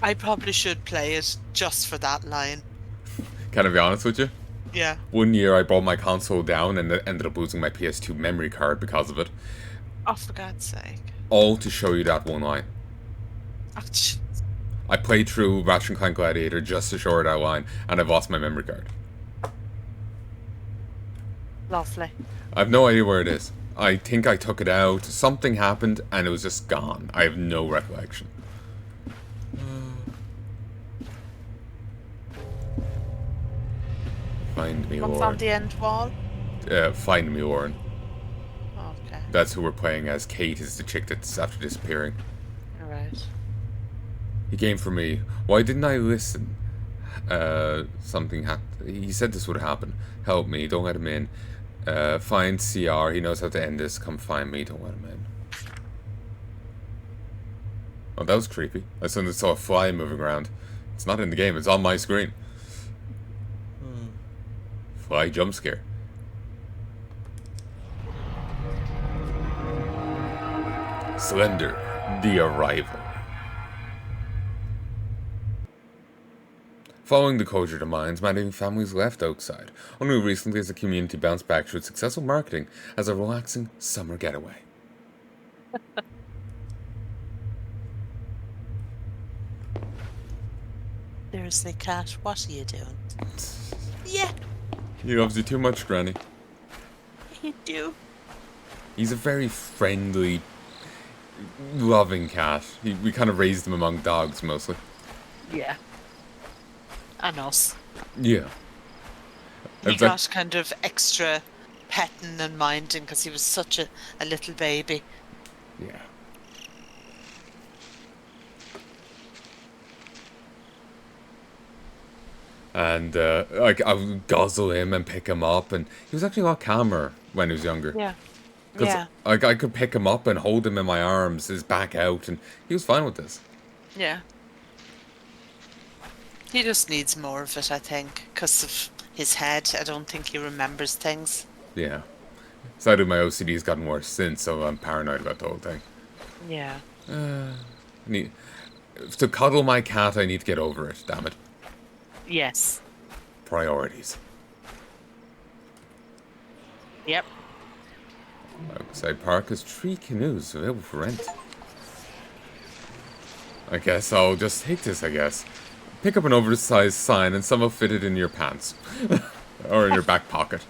Speaker 2: I probably should play it just for that line.
Speaker 1: Can I be honest with you?
Speaker 2: Yeah.
Speaker 1: One year I brought my console down and ended up losing my PS2 memory card because of it.
Speaker 2: Oh, for God's sake.
Speaker 1: All to show you that one line.
Speaker 2: Oh,
Speaker 1: I played through Ratchet & Clank Gladiator just to show her that line, and I've lost my memory card.
Speaker 2: lovely.
Speaker 1: I have no idea where it is. I think I took it out, something happened, and it was just gone. I have no recollection. Find me,
Speaker 2: What's on
Speaker 1: Oren.
Speaker 2: the end wall?
Speaker 1: Find me, Oren.
Speaker 2: Okay.
Speaker 1: That's who we're playing as. Kate is the chick that's after disappearing.
Speaker 2: Alright.
Speaker 1: He came for me. Why didn't I listen? Something happened. He said this would happen. Help me. Don't let him in. Find CR. He knows how to end this. Come find me. Don't let him in. Oh, that was creepy. I suddenly saw a fly moving around. It's not in the game. It's on my screen. Fly jump scare. Slender. The Arrival. Following the closure to mines, many families left Oakside. Only recently has the community bounced back through successful marketing as a relaxing summer getaway.
Speaker 2: Seriously, cat, what are you doing? Yeah,
Speaker 1: He loves you too much, Granny.
Speaker 2: you do.
Speaker 1: He's a very friendly, loving cat. We kind of raised him among dogs, mostly.
Speaker 2: Yeah. And us.
Speaker 1: Yeah.
Speaker 2: He
Speaker 1: It's like-
Speaker 2: got kind of extra petting and minding because he was such a little baby.
Speaker 1: Yeah. And, like, I would guzzle him and pick him up, and he was actually a lot calmer when he was younger.
Speaker 2: Yeah.
Speaker 1: Because,
Speaker 2: Yeah.
Speaker 1: like, I could pick him up and hold him in my arms, his back out, and he was fine with this.
Speaker 2: Yeah. He just needs more of it, I think, because of his head. I don't think he remembers things.
Speaker 1: Yeah. Sadly, my OCD's gotten worse since, so I'm paranoid about the whole thing.
Speaker 2: Yeah.
Speaker 1: To cuddle my cat, I need to get over it, damn it.
Speaker 2: Yes.
Speaker 1: Priorities.
Speaker 2: Yep.
Speaker 1: Outside Park has 3 canoes available for rent. I guess I'll just take this, I guess. Pick up an oversized sign and somehow fit it in your pants. Or in your back pocket.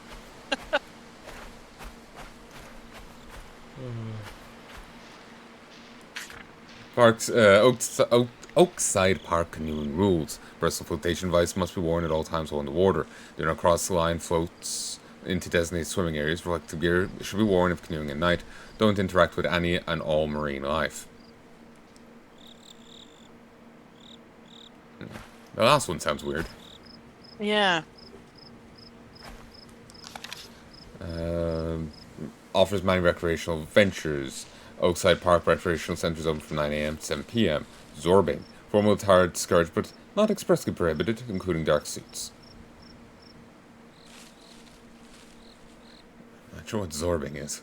Speaker 1: Oakside Park canoeing rules. Personal flotation device must be worn at all times while in the water. Do not cross the line. Floats into designated swimming areas. Reflective gear should be worn if canoeing at night. Don't interact with any and all marine life. The last one sounds weird.
Speaker 2: Yeah.
Speaker 1: Offers many recreational ventures. Oakside Park Recreational Centre is open from 9 a.m. to 7 p.m. Zorbing. Formal attire discouraged, but not expressly prohibited, including dark suits. Not sure what zorbing is.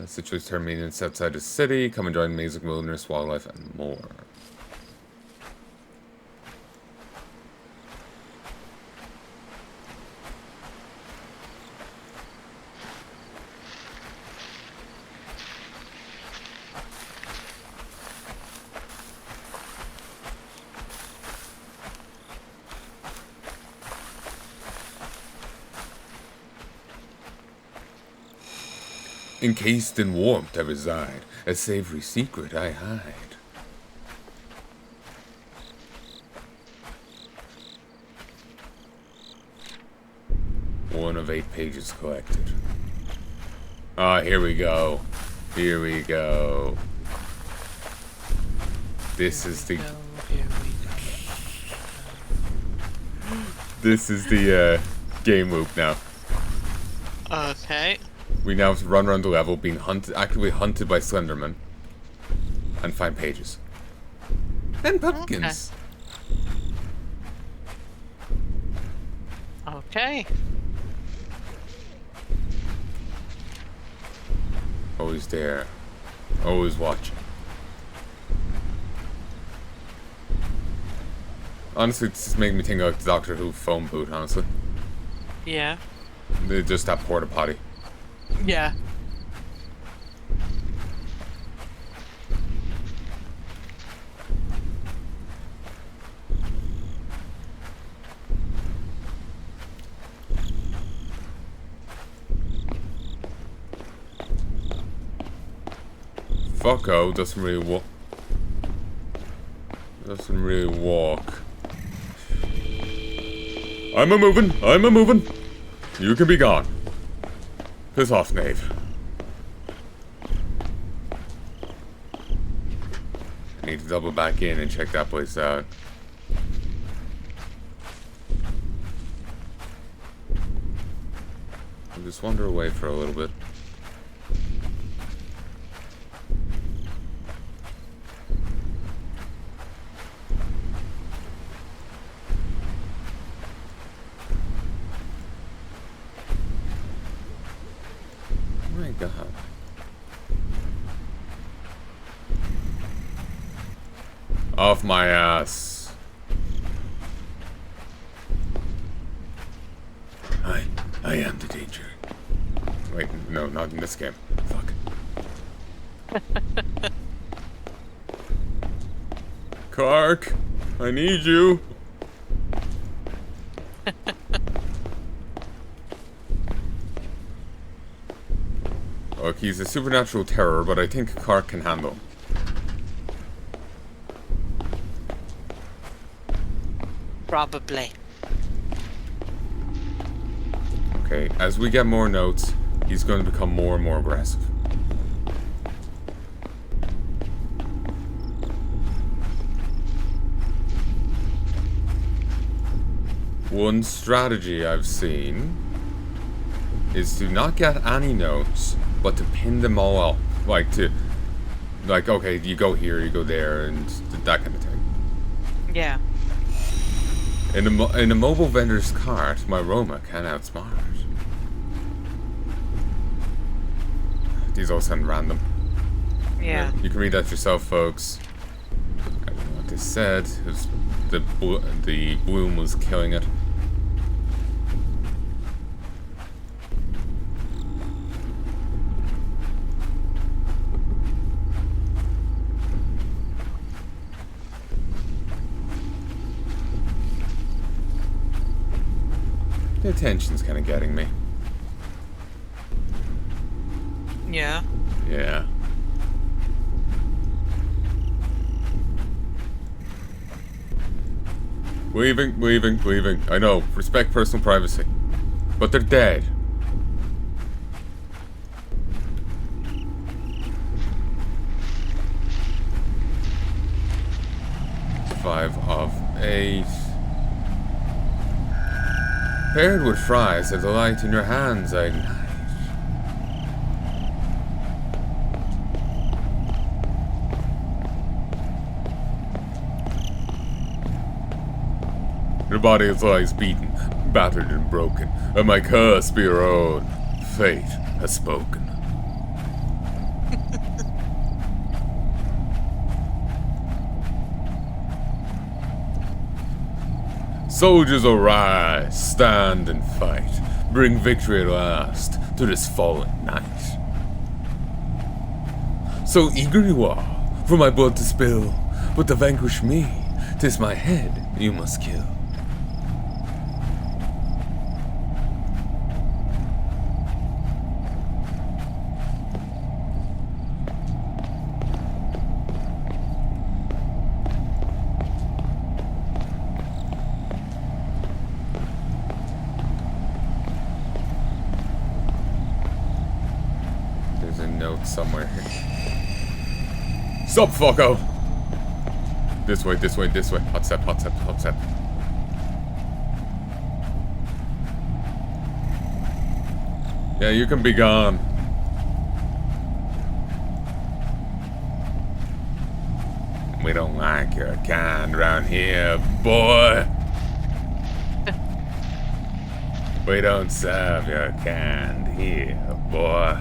Speaker 1: Situated terminus outside the city. Come and join music, wilderness, wildlife, and more. Encased in warmth I reside, a savory secret I hide. One of 8 pages collected. Ah, here we go. Here we go. This is the... This is the, game loop now.
Speaker 2: Okay.
Speaker 1: We now have to run around the level, being actively hunted by Slenderman, and find pages. And pumpkins.
Speaker 2: Okay.
Speaker 1: Always there. Always watching. Honestly, it's just making me think of the Doctor Who phone booth, honestly.
Speaker 2: Yeah.
Speaker 1: They just that porta potty.
Speaker 2: Yeah.
Speaker 1: Fucko doesn't really walk. Doesn't really walk. I'm a-moving. I'm a-moving. You can be gone. Piss off, knave. I need to double back in and check that place out. I'll just wander away for a little bit. Oh my god. Off my ass. I am the danger. Wait, no, not in this game. Fuck. Kark, I need you. Look, he's a supernatural terror, but I think Kark can handle him.
Speaker 2: Probably.
Speaker 1: Okay, as we get more notes, he's going to become more and more aggressive. One strategy I've seen is to not get any notes, but to pin them all up. Like, okay, you go here, you go there, and that kind of thing.
Speaker 2: Yeah.
Speaker 1: In a mobile vendor's cart, my Roma can outsmart. These all sound random.
Speaker 2: Yeah.
Speaker 1: You can read that yourself, folks. I don't know what they said. It was the bloom was killing it. The attention's kind of getting me.
Speaker 2: Yeah.
Speaker 1: Yeah. Leaving. I know, respect personal privacy. But they're dead. Five of 8. Paired with fries of the light in your hands, I ignite. Your body lies beaten, battered and broken, and my curse be your own. Fate has spoken. Soldiers arise, stand and fight, bring victory at last to this fallen knight. So eager you are for my blood to spill, but to vanquish me, 'tis my head you must kill. Somewhere here. Stop, fucko! This way. Hot step. Yeah, you can be gone. We don't like your kind around here, boy. We don't serve your kind here, boy.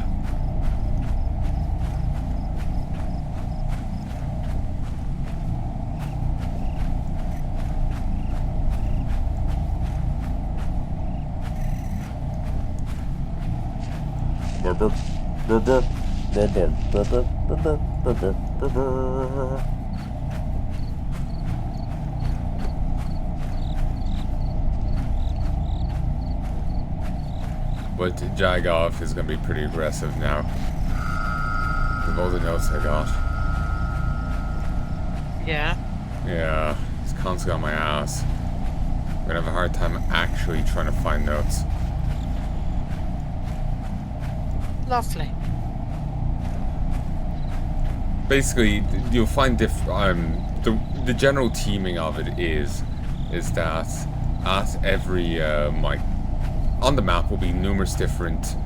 Speaker 1: But Jagoff is going to be pretty aggressive now. With all the notes I got.
Speaker 2: Yeah.
Speaker 1: Yeah, he's constantly on my ass. I'm gonna have a hard time actually trying to find notes.
Speaker 2: Lovely.
Speaker 1: Basically, you'll find the general teaming of it is that at every on the map will be numerous different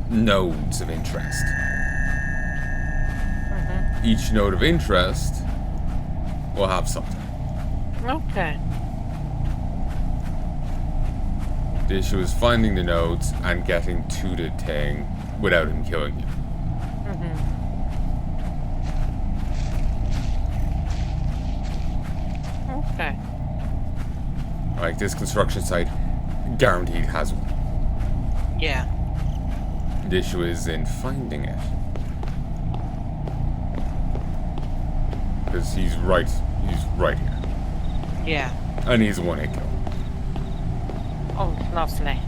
Speaker 1: nodes of interest. Each node of interest will have something.
Speaker 2: Okay.
Speaker 1: The issue is finding the nodes and getting to the thing without him killing you.
Speaker 2: Okay.
Speaker 1: Like this construction site, guaranteed has one.
Speaker 2: Yeah.
Speaker 1: The issue is in finding it. Because he's right here.
Speaker 2: Yeah.
Speaker 1: And he's a one-hit kill.
Speaker 2: Oh, lovely.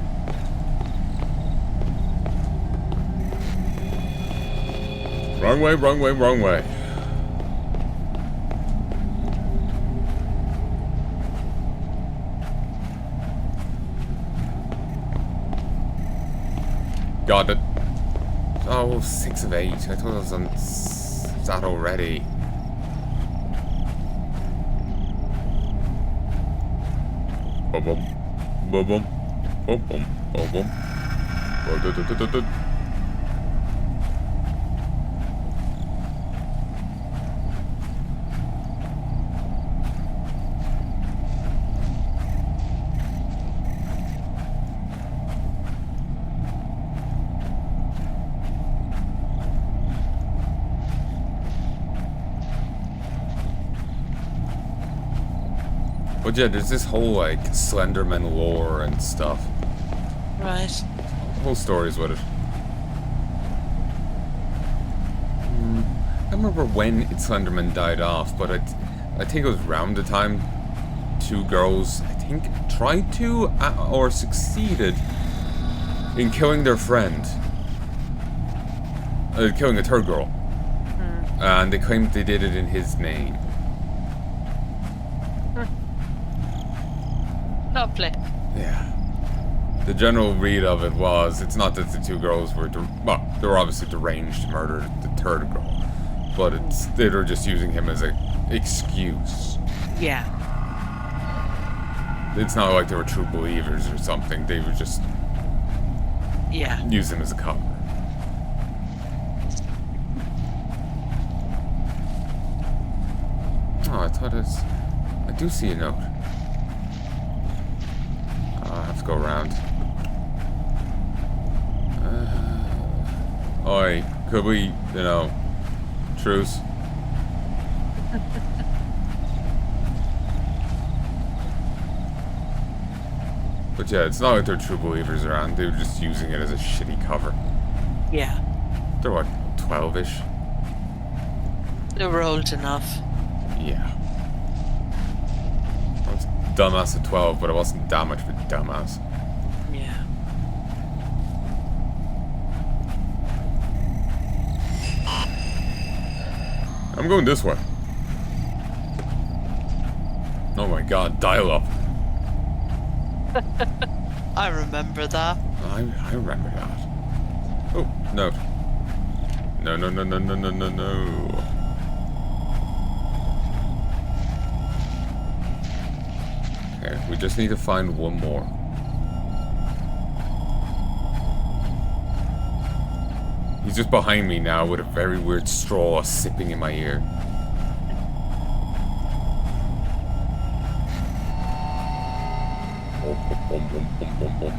Speaker 1: Wrong way, wrong way, wrong way. Got it. Oh, 6 of 8. I thought I was on that already. Boom, boom. Boom, boom. Boom, boom. Boom, boom. Boom, But yeah, there's this whole, like, Slenderman lore and stuff.
Speaker 2: Right.
Speaker 1: Whole stories with it. I don't remember when Slenderman died off, but I think it was around the time 2 girls, I think, tried to or succeeded in killing their friend. Killing a 3rd girl. And they claimed they did it in his name.
Speaker 2: Lovely.
Speaker 1: Yeah. The general read of it was, it's not that the 2 girls were, well, they were obviously deranged to murder the 3rd girl, but they were just using him as an excuse.
Speaker 2: Yeah.
Speaker 1: It's not like they were true believers or something, they would just use him as a cover. Oh, I thought I do see a note. I have to go around. Oi, could we, truce? But yeah, it's not like they're true believers around. They were just using it as a shitty cover.
Speaker 2: Yeah.
Speaker 1: They're what, 12-ish?
Speaker 2: They were old enough.
Speaker 1: Yeah. I was dumbass at 12, but I wasn't that much of a dumbass.
Speaker 2: Yeah.
Speaker 1: I'm going this way. Oh my god, dial up.
Speaker 2: I remember that.
Speaker 1: I remember that. Oh, no. No, no, no, no, no, no, no, no. Okay, we just need to find one more. He's just behind me now with a very weird straw sipping in my ear. Boom, boom, boom, boom, boom, boom.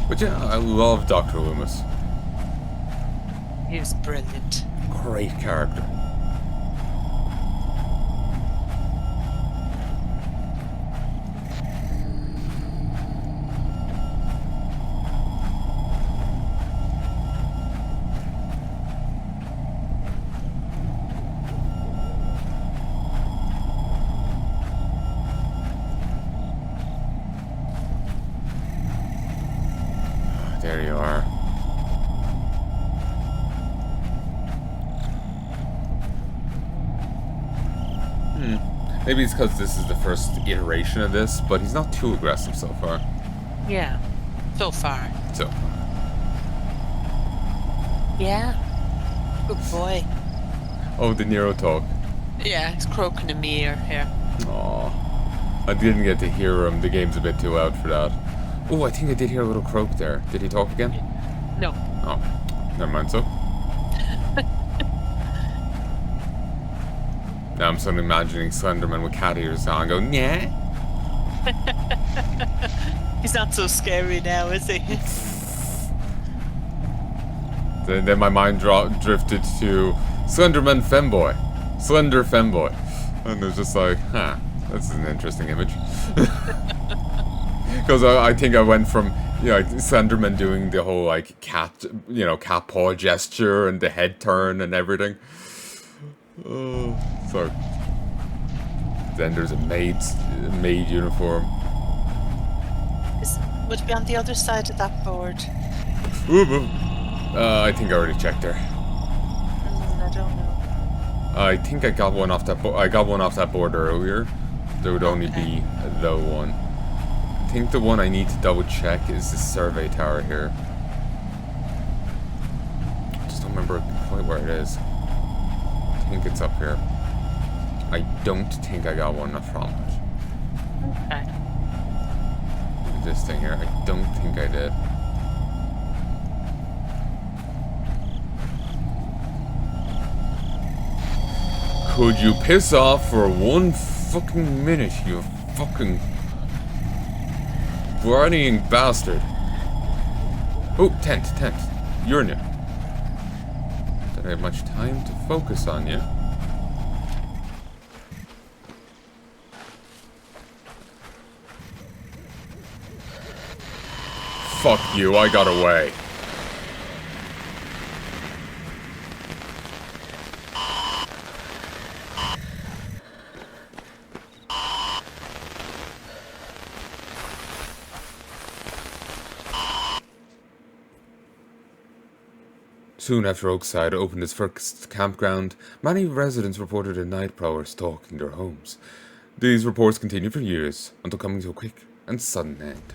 Speaker 1: But yeah, I love Dr. Loomis.
Speaker 2: He was brilliant.
Speaker 1: Great character. Maybe it's because this is the first iteration of this, but he's not too aggressive so far.
Speaker 2: Yeah. So far.
Speaker 1: So.
Speaker 2: Yeah. Good boy.
Speaker 1: Oh, the Nero talk.
Speaker 2: Yeah, he's croaking in my ear here.
Speaker 1: Aw. I didn't get to hear him. The game's a bit too loud for that. Oh, I think I did hear a little croak there. Did he talk again?
Speaker 2: No.
Speaker 1: Oh, never mind so. Now I'm suddenly imagining Slenderman with cat ears on and go, yeah.
Speaker 2: He's not so scary now, is he?
Speaker 1: Then my mind drifted to Slenderman Femboy. Slender Femboy. And it was just like, huh, that's an interesting image. Because I think I went from, you know, like Slenderman doing the whole, like, cat paw gesture and the head turn and everything. Oh, sorry. Then there's a maid uniform.
Speaker 2: Would it be on the other side of that board?
Speaker 1: I think I already checked there.
Speaker 2: I don't know.
Speaker 1: I think I got one off that. I got one off that board earlier. There would only be the one. I think the one I need to double check is the survey tower here. I just don't remember quite where it is. I think it's up here. I don't think I got one from it.
Speaker 2: Okay.
Speaker 1: This thing here, I don't think I did. Could you piss off for one fucking minute, you fucking worrying bastard? Oh, tent. You're new. Don't have much time to focus on you. Fuck you, I got away. Soon after Oakside opened its first campground, many residents reported a night prowler stalking their homes. These reports continued for years, until coming to a quick and sudden end.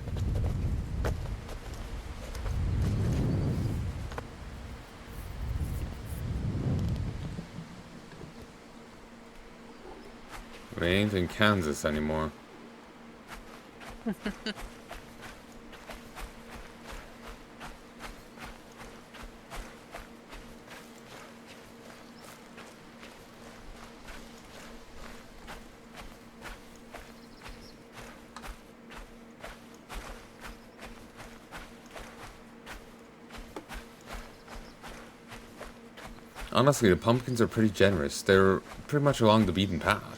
Speaker 1: We ain't in Kansas anymore. Honestly, the pumpkins are pretty generous. They're pretty much along the beaten path.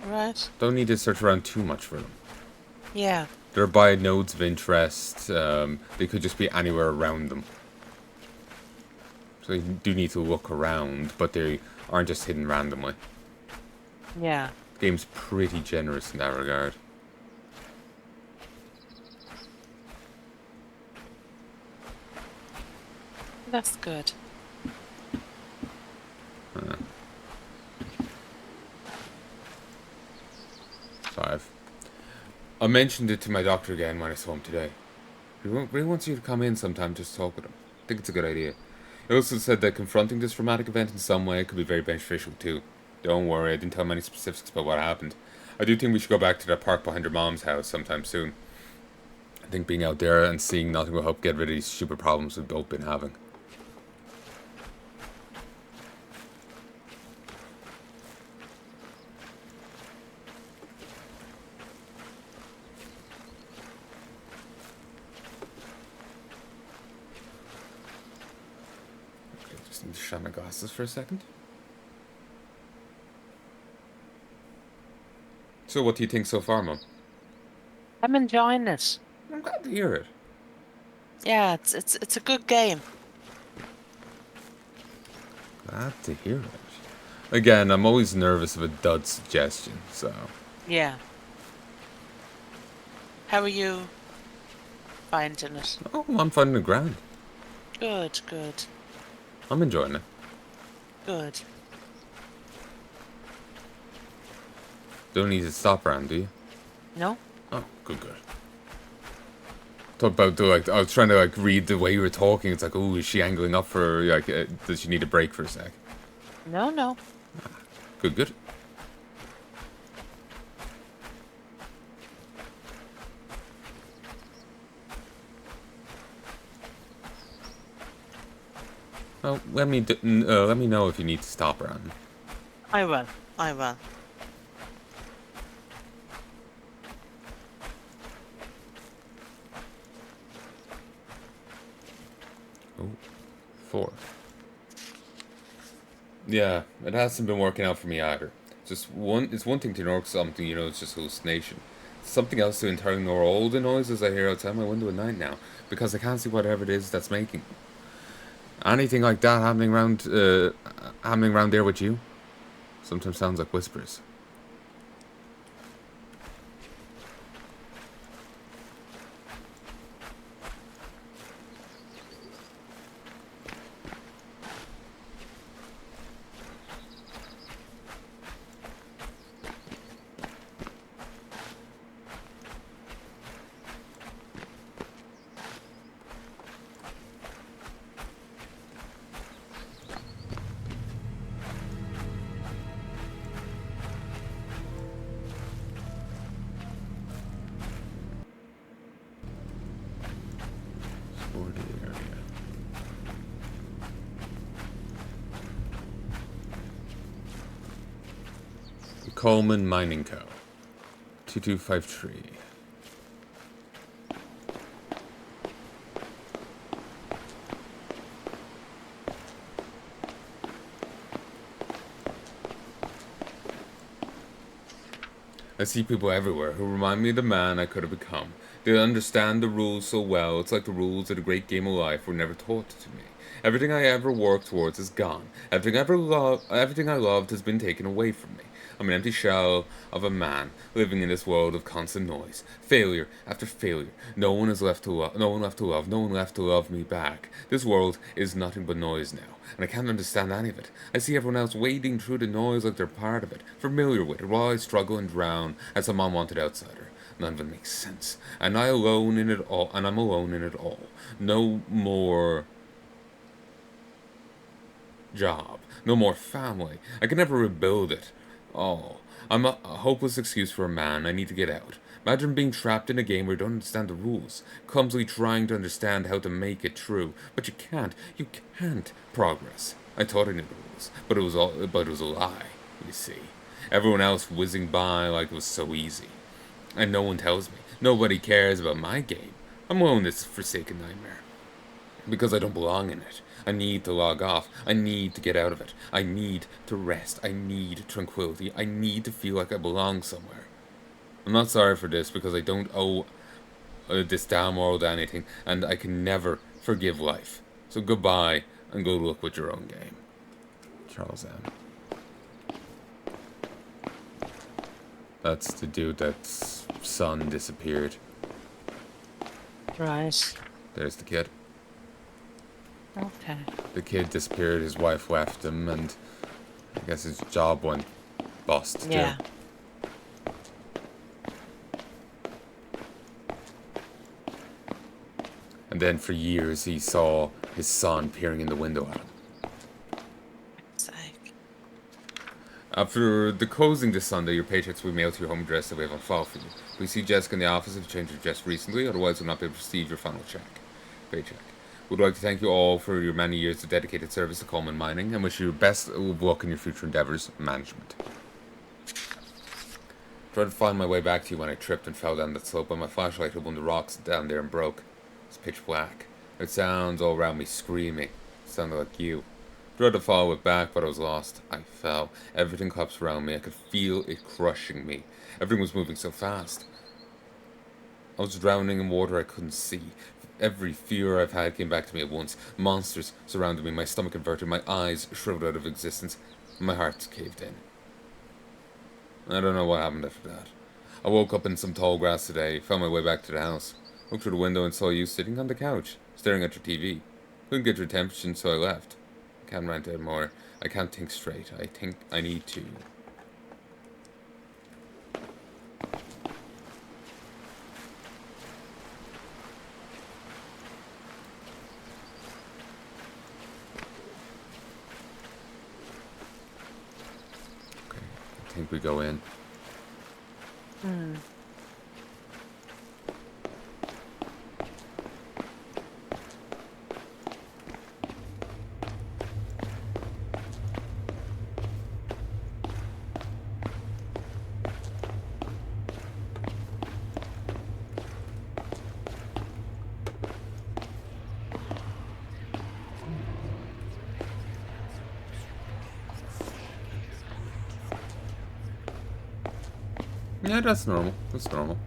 Speaker 2: Right.
Speaker 1: Don't need to search around too much for them.
Speaker 2: Yeah.
Speaker 1: They're by nodes of interest. They could just be anywhere around them. So you do need to look around, but they aren't just hidden randomly.
Speaker 2: Yeah.
Speaker 1: The game's pretty generous in that regard.
Speaker 2: That's good.
Speaker 1: 5. I mentioned it to my doctor again when I saw him today. He really wants you to come in sometime just to talk with him. I think it's a good idea. He also said that confronting this traumatic event in some way could be very beneficial too. Don't worry, I didn't tell him any specifics about what happened. I do think we should go back to that park behind your mom's house sometime soon. I think being out there and seeing nothing will help get rid of these stupid problems we've both been having. Just need to shine my glasses for a second. So what do you think so far, Mum?
Speaker 2: I'm enjoying it.
Speaker 1: I'm glad to hear it.
Speaker 2: Yeah, it's a good game.
Speaker 1: Glad to hear it. Again, I'm always nervous of a dud suggestion, so...
Speaker 2: Yeah. How are you finding it?
Speaker 1: Oh, I'm finding it grand.
Speaker 2: Good.
Speaker 1: I'm enjoying it.
Speaker 2: Good.
Speaker 1: Don't need to stop around, do you?
Speaker 2: No?
Speaker 1: Oh, good. Talk about I was trying to read the way you were talking. It's like, oh, is she angling up for does she need a break for a sec?
Speaker 2: No, no.
Speaker 1: Good. Well, let me know if you need to stop around.
Speaker 2: I will.
Speaker 1: Oh, 4. Yeah, it hasn't been working out for me either. It's one thing to ignore something, it's just hallucination. It's something else to entirely ignore all the noises I hear outside my window at night now, because I can't see whatever it is that's making them. Anything like that happening around there with you? Sometimes sounds like whispers. Sporty area. Coleman Mining Co. 2253. I see people everywhere who remind me of the man I could have become. They understand the rules so well, it's like the rules of the great game of life were never taught to me. Everything I ever worked towards is gone. Everything I loved has been taken away from me. I'm an empty shell of a man living in this world of constant noise, failure after failure. No one left to love, no one left to love me back. This world is nothing but noise now, and I can't understand any of it. I see everyone else wading through the noise like they're part of it, familiar with it, while I struggle and drown as some unwanted outsider. None of it makes sense, and I'm alone in it all. No more job, no more family. I can never rebuild it. Oh, I'm a hopeless excuse for a man. I need to get out. Imagine being trapped in a game where you don't understand the rules, clumsily trying to understand how to make it true, but you can't. You can't progress. I thought I knew the rules, but it was a lie. You see, everyone else whizzing by like it was so easy, and no one tells me. Nobody cares about my game. I'm alone in this forsaken nightmare because I don't belong in it. I need to log off. I need to get out of it. I need to rest. I need tranquility. I need to feel like I belong somewhere. I'm not sorry for this because I don't owe this damn world anything, and I can never forgive life. So goodbye, and good luck with your own game. Charles M. That's the dude that's son disappeared.
Speaker 2: Right.
Speaker 1: There's the kid.
Speaker 2: Okay.
Speaker 1: The kid disappeared, his wife left him, and I guess his job went bust,
Speaker 2: Yeah.
Speaker 1: too. And then for years he saw his son peering in the window at him.
Speaker 2: Sake.
Speaker 1: After the closing this Sunday, your paychecks will be mailed to your home address that we have on file for you. Please see Jessica in the office if you changed your address recently, otherwise you'll not be able to receive your final paycheck. We'd like to thank you all for your many years of dedicated service to Coleman Mining and wish you the best of luck in your future endeavors. Management. Tried to find my way back to you when I tripped and fell down that slope, but my flashlight hit one of the rocks down there and broke. It's pitch black. It sounds all around me screaming. It sounded like you. Tried to follow it back, but I was lost. I fell. Everything collapsed around me. I could feel it crushing me. Everything was moving so fast. I was drowning in water I couldn't see. Every fear I've had came back to me at once. Monsters surrounded me, my stomach converted, my eyes shriveled out of existence, and my heart caved in. I don't know what happened after that. I woke up in some tall grass today, found my way back to the house. Looked through the window and saw you sitting on the couch, staring at your TV. Couldn't get your attention, so I left. I can't rant anymore. I can't think straight. I think I need to. think we go in. Yeah, that's normal. That's normal.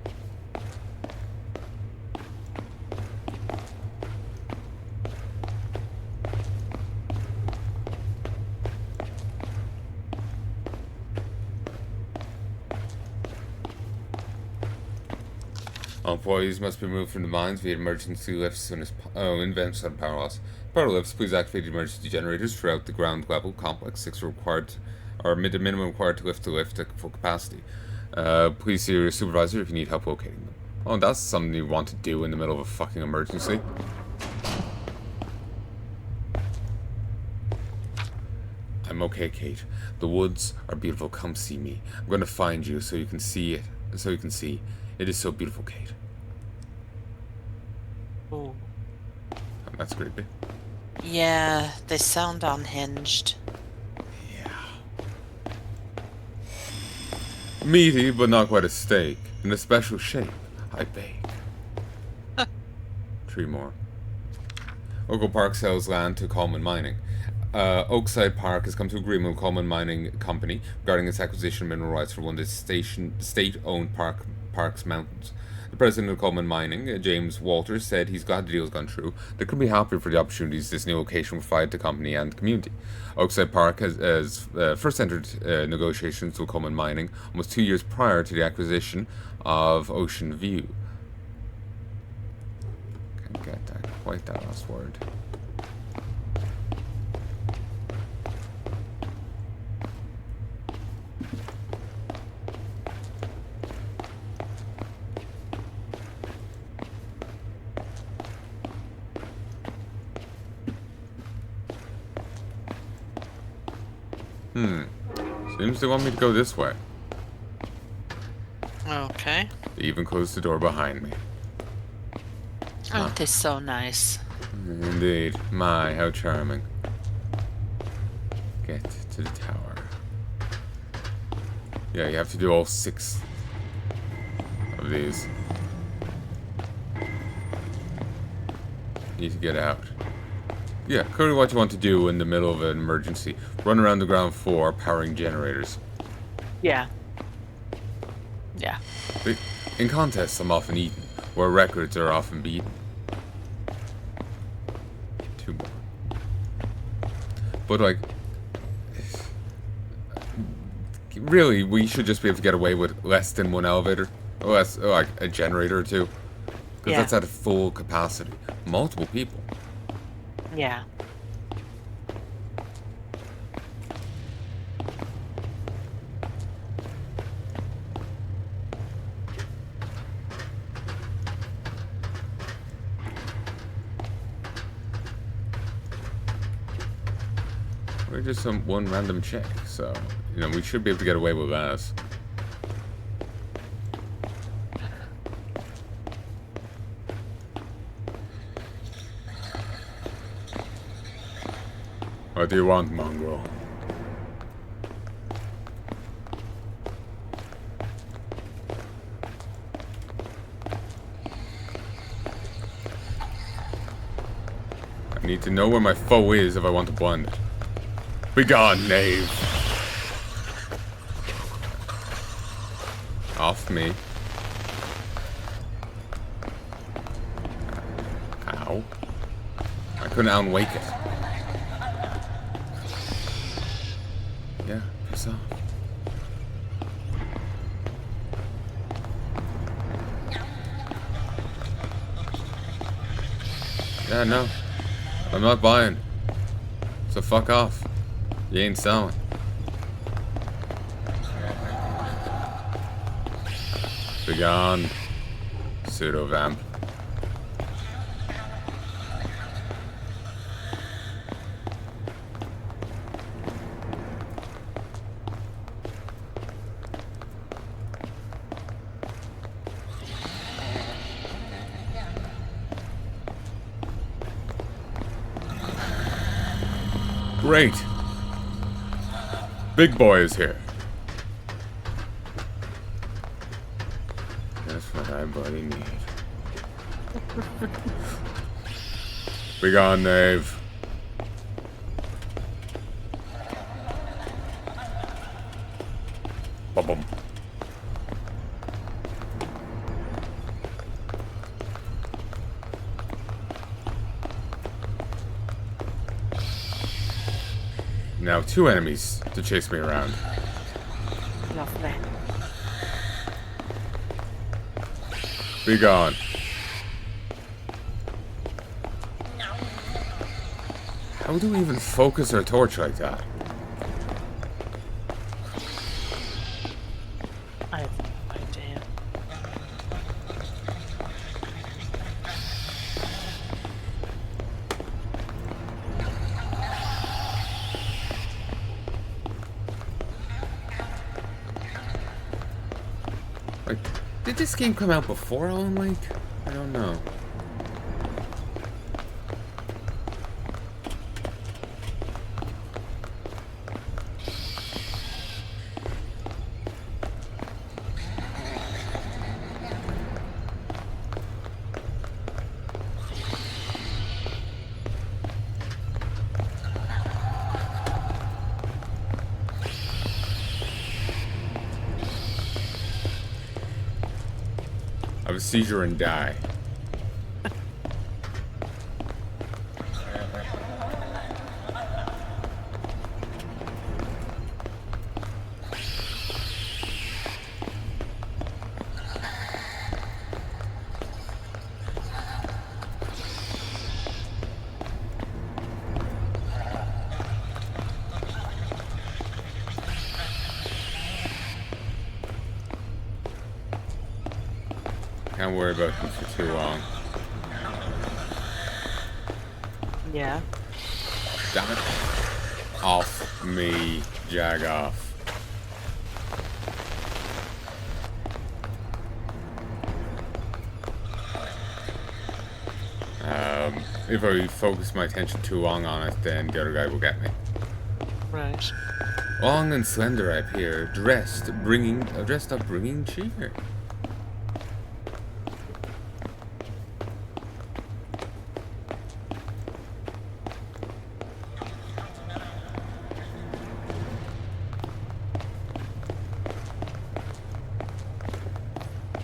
Speaker 1: Employees must be moved from the mines via emergency lifts soon as events on power loss. Power lifts, please activate emergency generators throughout the ground level complex. 6 are required, or the minimum required to lift the lift at full capacity. Please see your supervisor if you need help locating them. Oh, that's something you want to do in the middle of a fucking emergency. I'm okay, Kate. The woods are beautiful. Come see me. I'm going to find you so you can see it. So you can see. It is so beautiful, Kate.
Speaker 2: Oh.
Speaker 1: That's creepy.
Speaker 2: Yeah, they sound unhinged.
Speaker 1: Yeah. Meaty, but not quite a steak. In a special shape, I bake. 3 more. Oakville Park sells land to Coleman Mining. Oakside Park has come to agreement with Coleman Mining Company regarding its acquisition of mineral rights for one of the state-owned Parks Mountains. The president of Coleman Mining, James Walters, said he's glad the deal's gone through. They couldn't be happier for the opportunities this new location will provide the company and the community. Oakside Park has first entered negotiations with Coleman Mining almost 2 years prior to the acquisition of Ocean View. Can't get that, quite that last word. Seems they want me to go this way.
Speaker 2: Okay.
Speaker 1: They even closed the door behind me.
Speaker 2: Aren't they so nice?
Speaker 1: Indeed. My, how charming. Get to the tower. Yeah, you have to do all 6 of these. Need to get out. Yeah, clearly what you want to do in the middle of an emergency. Run around the ground floor powering generators.
Speaker 2: Yeah. Yeah.
Speaker 1: In contests, I'm often eaten, where records are often beaten. 2 more. But, like, really, we should just be able to get away with less than 1 elevator. Or less, like, a generator or 2. Because that's at a full capacity. Multiple people.
Speaker 2: Yeah.
Speaker 1: We're just one random check, so, you know, we should be able to get away with that. What do you want, mongrel? I need to know where my foe is if I want to blind it. Begone, knave! Off me. Ow. I couldn't unwake it. Yeah, piss off. Yeah, no. I'm not buying. So fuck off. You ain't selling. Begone, pseudo-vamp. Great. Big boy is here. That's what I bloody need. Be gone, knave. Ba-bum. Now 2 enemies to chase me around.
Speaker 2: Lovely.
Speaker 1: Be gone. How do we even focus our torch like that?
Speaker 2: I have no idea.
Speaker 1: Like, did this game come out before Alan Wake? I don't know. Have a seizure and die. Can't worry about him for too long.
Speaker 2: Yeah.
Speaker 1: Damn it. Off me, jag off. If I focus my attention too long on it, then the other guy will get me.
Speaker 2: Right.
Speaker 1: Long and slender I appear, dressed up bringing cheer.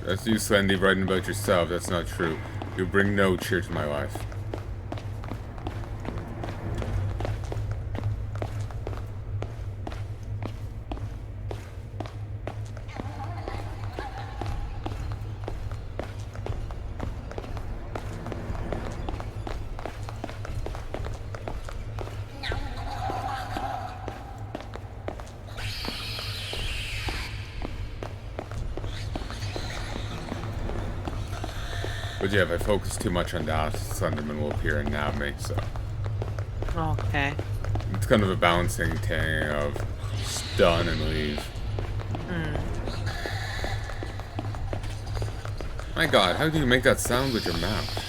Speaker 1: That's you, Slendy, writing about yourself. That's not true. You bring no cheer to my life. But yeah, if I focus too much on that, Slenderman will appear and nab me, so...
Speaker 2: Okay.
Speaker 1: It's kind of a balancing thing of stun and leave. My god, how do you make that sound with your mouth?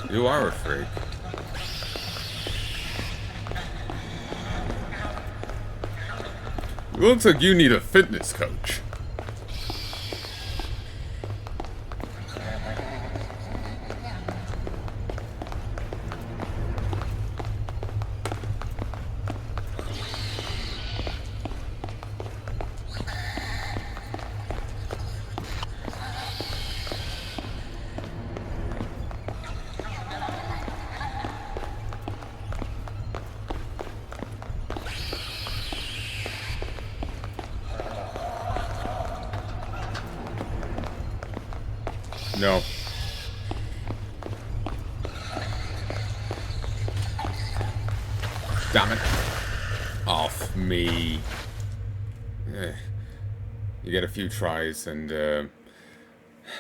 Speaker 1: You are a freak. It looks like you need a fitness coach. No. Damn it. Off me. You get a few tries and,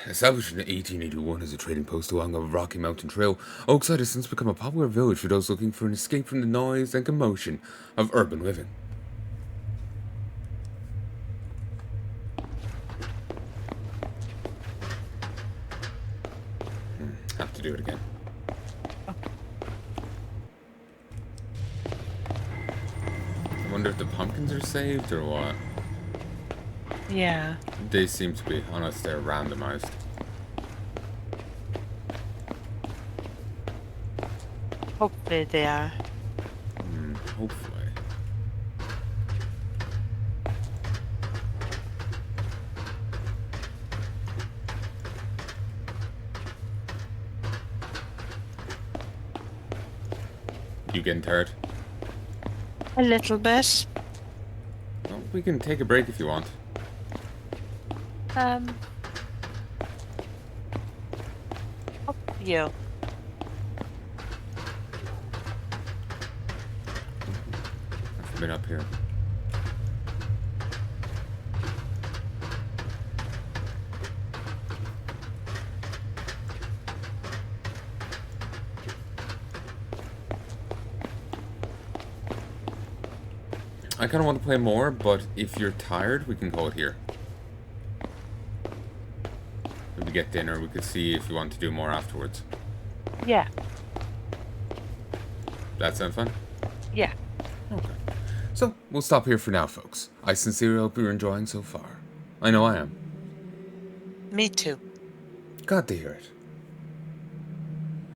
Speaker 1: established in 1881 as a trading post along the Rocky Mountain Trail, Oakside has since become a popular village for those looking for an escape from the noise and commotion of urban living. Have to do it again. wonder if the pumpkins are saved or what.
Speaker 2: Yeah.
Speaker 1: They seem to be, unless they're randomized.
Speaker 2: Hopefully they are.
Speaker 1: Hopefully. You getting tired?
Speaker 2: A little bit.
Speaker 1: Well, we can take a break if you want.
Speaker 2: Up to you.
Speaker 1: I've been up here. I kind of want to play more, but if you're tired, we can call it here. If we get dinner, we could see if you want to do more afterwards.
Speaker 2: Yeah.
Speaker 1: That sound fun?
Speaker 2: Yeah.
Speaker 1: Okay. So, we'll stop here for now, folks. I sincerely hope you're enjoying so far. I know I am.
Speaker 2: Me too.
Speaker 1: Glad to hear it.